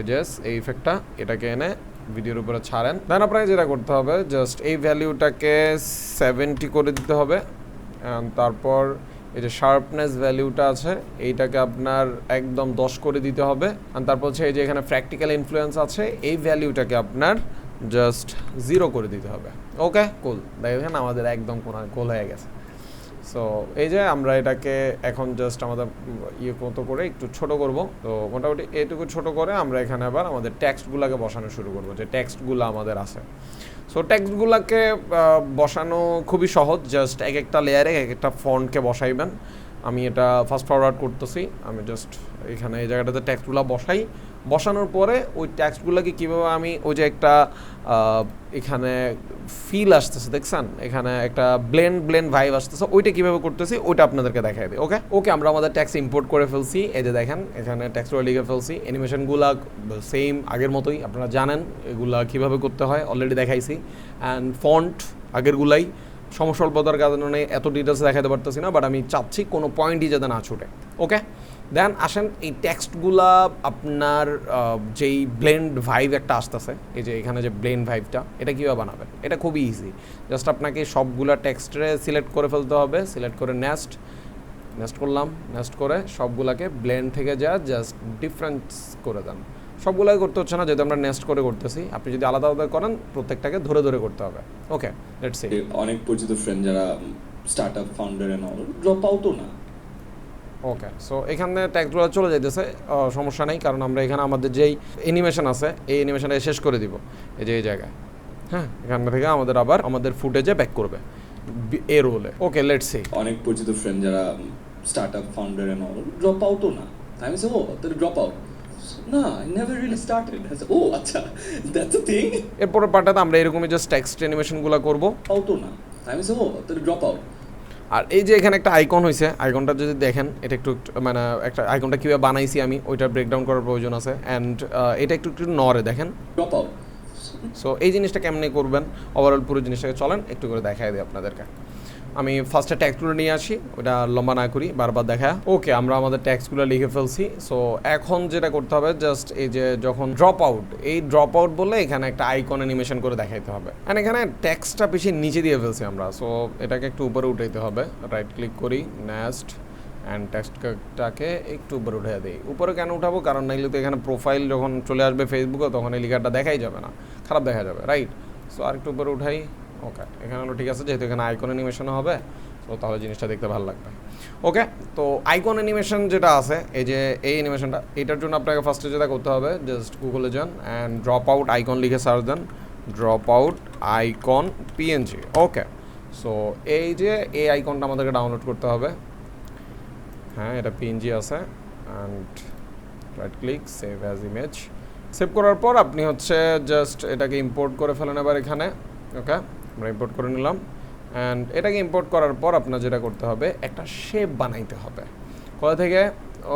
এজেস, এই ইফেক্টটা, এটাকে এনে ভিডিওর উপরে ছাড়েন। দেন আপনাকে যেটা করতে হবে, জাস্ট এই ভ্যালিউটাকে 70 করে দিতে হবে। তারপর এই যে শার্পনেস ভ্যালিউটা আছে এইটাকে আপনার একদম 10 করে দিতে হবে। আর তারপর হচ্ছে এই যে এখানে প্র্যাকটিক্যাল ইনফ্লুয়েন্স আছে, এই ভ্যালিউটাকে আপনার জাস্ট 0 করে দিতে হবে। ওকে, কুল, দেখেন আমাদের একদম গোল হয়ে গেছে। সো এই যে আমরা এটাকে এখন জাস্ট আমাদের মতো করে একটু ছোট করব। তো মোটামুটি এইটুকু ছোট করে আমরা এখানে আবার আমাদের টেক্সটগুলোকে বসানো শুরু করব, যে টেক্সটগুলো আমাদের আছে। সো টেক্সটগুলোকে বসানো খুবই সহজ, জাস্ট এক একটা লেয়ারে এক একটা ফন্টকে বসাইবেন। আমি এটা ফাস্ট ফরওয়ার্ড করতেছি, আমি জাস্ট এখানে এই জায়গাটাতে টেক্সটগুলো বসাই। বসানোর পরে ওই টেক্সটগুলোকে কীভাবে আমি ওই যে একটা এখানে ফিল আসতেছে, দেখছেন এখানে একটা ব্লেন্ড ভাইব আসতেছে, ওইটা কীভাবে করতেছি ওইটা আপনাদেরকে দেখাই দিই। ওকে, আমরা আমাদের টেক্সট ইম্পোর্ট করে ফেলছি। এই যে দেখেন এখানে টেক্সটগুলো লিখে ফেলছি। অ্যানিমেশনগুলো সেম আগের মতোই, আপনারা জানেন এগুলা কীভাবে করতে হয়, অলরেডি দেখাইছি। অ্যান্ড ফন্ট আগেরগুলাই, সমস্বল্পতার কারণে এত ডিটেলস দেখাতে পারতেছি না, বাট আমি চাচ্ছি কোনো পয়েন্টই যাতে না ছুটে। ওকে, দেন আসেন এই টেক্সটগুলা আপনার যেই ব্লেন্ড ভাইব একটা আসতেছে, এই যে এখানে যে ব্লেন্ড ভাইবটা, এটা কীভাবে বানাবেন, এটা খুবই ইজি। জাস্ট আপনাকে সবগুলা টেক্সটে সিলেক্ট করে ফেলতে হবে, সিলেক্ট করে নেক্সট করলাম, নেক্সট করে সবগুলাকে ব্লেন্ড থেকে জাস্ট ডিফারেন্স করে দেন। সবগুলাই করতে হচ্ছে না, যেহেতু আমরা নেক্সট করে করতেছি। আপনি যদি আলাদা আলাদা করেন প্রত্যেকটাকে ধরে ধরে করতে হবে। Okay, let's see. অনেক পরিচিত ফ্রেন্ড যারা startup founder and all drop আউটও না। ওকে, সো এখানে ট্যাগগুলো চলে যাইতেছে, সমস্যা নেই, কারণ আমরা এখানে আমাদের যেই অ্যানিমেশন আছে এই অ্যানিমেশনটা শেষ করে দিব এই যে এই জায়গায়। হ্যাঁ, এখান থেকে আমাদের আবার আমাদের ফুটেজে ব্যাক করবে এ রোলে। ওকে, লেটস সি। অনেক পরিচিত ফ্রেন্ড যারা startup founder and all drop আউটও না। আমি সে ও তাহলে ড্রপ আউট না, আই নেভার রিয়েলি স্টার্টেড। ও আচ্ছা, দ্যাটস আ থিং। এরপরের পার্টটাতে আমরা এরকমই জাস্ট টেক্সট অ্যানিমেশনগুলো করব। আউটও না, আমি সে ও তাহলে ড্রপ আউট। আর এই যে এখানে একটা আইকন হয়েছে, আইকনটা যদি দেখেন, এটা একটু মানে একটা আইকনটা কীভাবে বানাইছি আমি ওইটা ব্রেকডাউন করার প্রয়োজন আছে। অ্যান্ড এটা একটু নড়ে, দেখেন। Drop out. সো এই জিনিসটা কেমনে করবেন, ওভারঅল পুরো জিনিসটাকে চলেন একটু করে দেখাই দিই আপনাদেরকে। আমি ফার্স্টে ট্যাক্সগুলো নিয়ে আসি, ওটা লম্বা না করি, বারবার দেখা। ওকে, আমরা আমাদের ট্যাক্সগুলো লিখে ফেলছি। সো এখন যেটা করতে হবে, জাস্ট এই যে যখন ড্রপ আউট, এই ড্রপ আউট বলে এখানে একটা আইকন অ্যানিমেশন করে দেখাইতে হবে। অ্যান্ড এখানে ট্যাক্সটা বেশি নিচে দিয়ে ফেলছি আমরা, সো এটাকে একটু উপরে উঠাইতে হবে। রাইট ক্লিক করি, নেক্সট, অ্যান্ড টেক্সটটাকে একটু উপরে উঠে দিই। উপরে কেন উঠাবো? কারণ নাইলে তো এখানে প্রোফাইল যখন চলে আসবে ফেসবুকে, তখন এই লেখাটা দেখাই যাবে না, খারাপ দেখা যাবে, রাইট? সো আর একটু উপরে উঠাই। ওকে, এখানে হলো ঠিক আছে, যেহেতু এখানে আইকন অ্যানিমেশনও হবে, তো তাহলে জিনিসটা দেখতে ভালো লাগবে। ওকে, তো আইকন অ্যানিমেশন যেটা আছে, এই যে এই অ্যানিমেশনটা, এটার জন্য আপনাকে ফার্স্টে যেটা করতে হবে, জাস্ট গুগলে যান অ্যান্ড ড্রপ আউট আইকন লিখে সার্চ দেন, ড্রপ আউট আইকন পিএনজি। ওকে, সো এই যে এই আইকনটা আমাদেরকে ডাউনলোড করতে হবে। হ্যাঁ, এটা পিএনজি আছে, and right click, save as image. Save করার পর আপনি হচ্ছে জাস্ট এটাকে ইম্পোর্ট করে ফেলেন এবার এখানে। ওকে, আমরা ইম্পোর্ট করে নিলাম, অ্যান্ড এটাকে ইম্পোর্ট করার পর আপনার যেটা করতে হবে, একটা শেপ বানাইতে হবে। কোথা থেকে?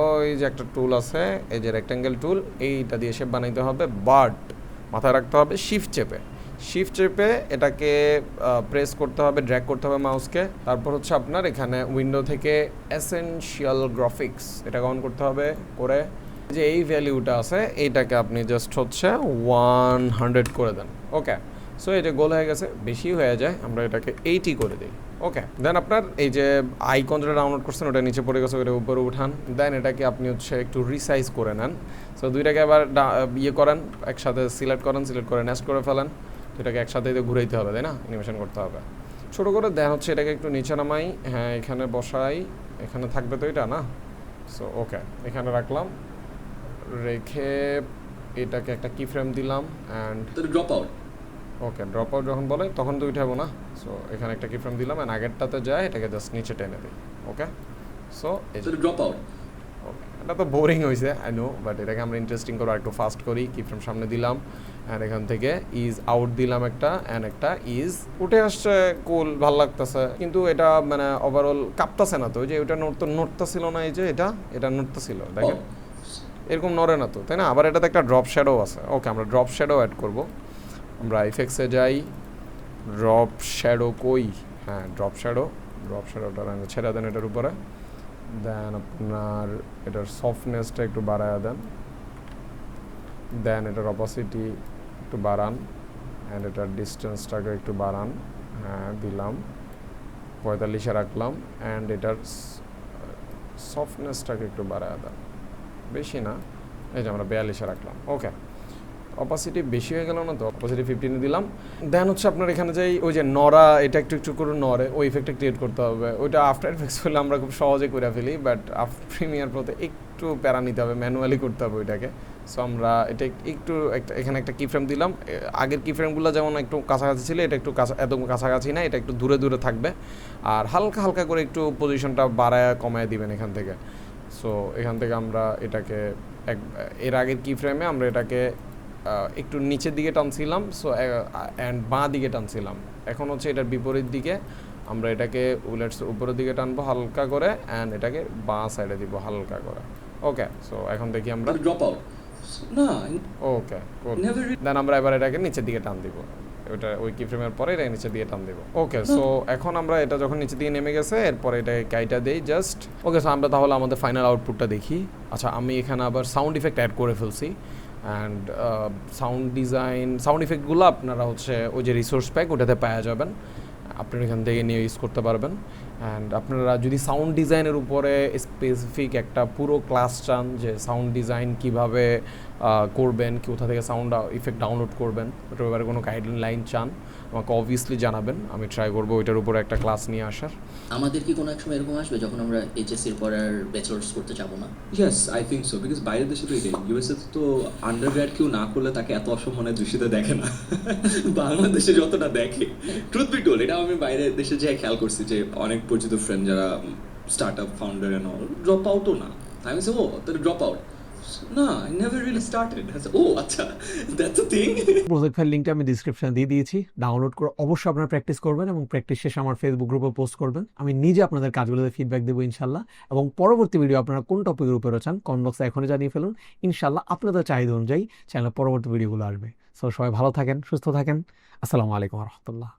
ওই যে একটা টুল আছে, এই যে রেক্ট্যাঙ্গেল টুল, এইটা দিয়ে শেপ বানাইতে হবে। বাট মাথায় রাখতে হবে শিফট চেপে এটাকে প্রেস করতে হবে, ড্র্যাগ করতে হবে মাউসকে। তারপর হচ্ছে আপনার এখানে উইন্ডো থেকে এসেনশিয়াল গ্রাফিক্স এটাকে অন করতে হবে, করে যে এই ভ্যালিউটা আছে এইটাকে আপনি জাস্ট হচ্ছে 100 করে দেন। ওকে, সো এটা গোল হয়ে গেছে, বেশি হয়ে যায়, আমরা এটাকে 80 করে দিই। ওকে, দেন আপনার এই যে আইকন যেটা ডাউনলোড করছেন ওটা নিচে পড়ে গেছে, ওটা উপরে উঠান। দেন এটাকে আপনি হচ্ছে একটু রিসাইজ করে নেন। সো দুইটাকে আবার ইয়ে করেন, একসাথে সিলেক্ট করে নেক্সট করে ফেলেন। তো এটাকে একসাথে ঘুরাইতে হবে, তাই না? অ্যানিমেশন করতে হবে ছোটো করে। দেন হচ্ছে এটাকে একটু নিচে নামাই, হ্যাঁ এখানে বসাই, এখানে থাকবে তো এটা না। সো ওকে, এখানে রাখলাম, রেখে এটাকে একটা কি ফ্রেম দিলাম, and drop out. Okay, drop out যখন বলে তখন তো উঠাবো না। সো এখানে একটা কি ফ্রেম দিলাম, অ্যান্ড আগেরটাতে যায় এটাকে জাস্ট নিচে টেনে দিই। ওকে, সো ড্রপ আউট। ওকে, এটা তো বোরিং হয়েছে আই নো, বাট এটাকে আমরা ইন্টারেস্টিং করবো, একটু ফাস্ট করি। কি ফ্রেম সামনে দিলাম, অ্যান্ড এখান থেকে ইজ আউট দিলাম একটা, অ্যান্ড একটা ইজ উঠে আসছে। কুল, ভাল লাগতেছে, কিন্তু এটা মানে ওভারঅল কাঁপতাছে না তো। ওই যে ওটা নড়তা ছিল না, এই যে এটা নড়তা ছিল, দেখেন এরকম নড়ে না তো, তাই না? আবার এটাতে একটা ড্রপ শ্যাডো আছে। ওকে, আমরা ড্রপ শ্যাডো অ্যাড করব। আমরা ইফেক্টসে যাই, ড্রপ শ্যাডো কই? হ্যাঁ, ড্রপ শ্যাডোটা ছেড়ে দেন এটার উপরে। দেন আপনার এটার সফটনেসটা একটু বাড়ায় দেন, দেন এটার অপাসিটি একটু বাড়ান, অ্যান্ড এটার ডিস্টেন্সটাকে একটু বাড়ান। হ্যাঁ, দিলাম 45-এ রাখলাম, অ্যান্ড এটার সফটনেসটাকে একটু বাড়ায় দেন, বেশি না, এই যে আমরা 42-এ রাখলাম। ওকে, অপাসিটি বেশি হয়ে গেল না তো, অপাসিটি 15 দিলাম। দেন হচ্ছে আপনার এখানে যাই, ওই যে নড়া, এটা একটু একটু করে নড়ে, ওই ইফেক্টটা ক্রিয়েট করতে হবে। ওইটা আফটার এফেক্টস হলে আমরা খুব সহজে করে ফেলি, বাট প্রিমিয়ার প্রোতে একটু প্যারা নিতে হবে, ম্যানুয়ালি করতে হবে ওইটাকে। সো আমরা এটা একটু এখানে একটা কি ফ্রেম দিলাম। আগের কি ফ্রেমগুলো যেমন একটু কাছাকাছি ছিল, এটা একটু একদম কাছাকাছি না, এটা একটু দূরে দূরে থাকবে। আর হালকা হালকা করে একটু পজিশনটা বাড়ায় কমায় দিবেন এখান থেকে। সো এখান থেকে আমরা এটাকে এর আগের কি ফ্রেমে আমরা এটাকে একটু নিচের দিকে টানছিলাম, সো অ্যান্ড বাঁ দিকে টানছিলাম। এখন হচ্ছে এটার বিপরীত দিকে আমরা এটাকে উপরের দিকে টানবো হালকা করে, অ্যান্ড এটাকে বাঁ সাইডে দিব হালকা করে। ওকে, সো এখন দেখি আমরা ড্রপ আউট না। ওকে, দেন আমরা এবার এটাকে নিচের দিকে টান দিব। ওটা ওই কি ফ্রেমের পরে এটা নিচের দিকে টান দিব। ওকে, সো এখন আমরা এটা যখন নিচে দিয়ে নেমে গেছে, এরপরে এটা গাইটা দেই জাস্ট। ওকে, সো আমরা তাহলে আমাদের ফাইনাল আউটপুটটা দেখি। আচ্ছা, আমি এখানে আবার সাউন্ড ইফেক্ট অ্যাড করে ফেলছি, অ্যান্ড সাউন্ড ইফেক্টগুলো আপনারা হচ্ছে ওই যে রিসোর্স প্যাক ওটাতে পাওয়া যাবেন, আপনারা এখান থেকে নিয়ে ইউজ করতে পারবেন। অ্যান্ড আপনারা যদি সাউন্ড ডিজাইনের উপরে স্পেসিফিক একটা পুরো ক্লাস চান, যে সাউন্ড ডিজাইন কীভাবে করবেন, কোথা থেকে সাউন্ড ইফেক্ট ডাউনলোড করবেন, ওটার ব্যাপারে কোনো গাইডলাইন চান, আমাকে অবভিয়াসলি জানাবেন, আমি ট্রাই করবো ওইটার উপরে একটা ক্লাস নিয়ে আসার। আমাদের কি কোনো এক সময় এরকম আসবে যখন আমরা এইচএসসির পর আর ব্যাচেলার্স করতে যাবো না? Yes, I think so, because বাইরের দেশে তো এটাই, ইউএসএ তো আন্ডার গ্র্যাড কেউ না করলে তাকে এত অসম্মানের দৃষ্টিতে দেখে না, বাংলাদেশে যতটা দেখে। ট্রুথ বি টোল্ড, এটা আমি বাইরের দেশে যে খেয়াল করছি, যে অনেক পরিচিত ফ্রেন্ড যারা start up founder and all, drop আউটও না। আমি বলছি, ও তাহলে ড্রপ আউট না, আই নেভার রিয়েলি স্টার্টেড। ও আচ্ছা, that's a thing. Project file লিঙ্কটা আমি ডিসক্রিপশনে দিয়ে দিয়েছি, ডাউনলোড করে অবশ্যই আপনারা প্র্যাকটিস করবেন, এবং প্র্যাকটিস শেষে আমার ফেসবুক গ্রুপে পোস্ট করবেন। আমি নিজে আপনাদের কাজগুলোতে ফিডব্যাক দেবো ইনশাল্লাহ, এবং পরবর্তী ভিডিও আপনারা কোন টপিকের উপরে চান কমেন্ট বক্সে এখনই জানিয়ে ফেলুন। ইনশাল্লাহ আপনাদের চাহিদা অনুযায়ী চ্যানেলে পরবর্তী ভিডিওগুলো আসবে। সো সবাই ভালো থাকেন, সুস্থ থাকেন। আসসালামু আলাইকুম রহমতুল্লাহ।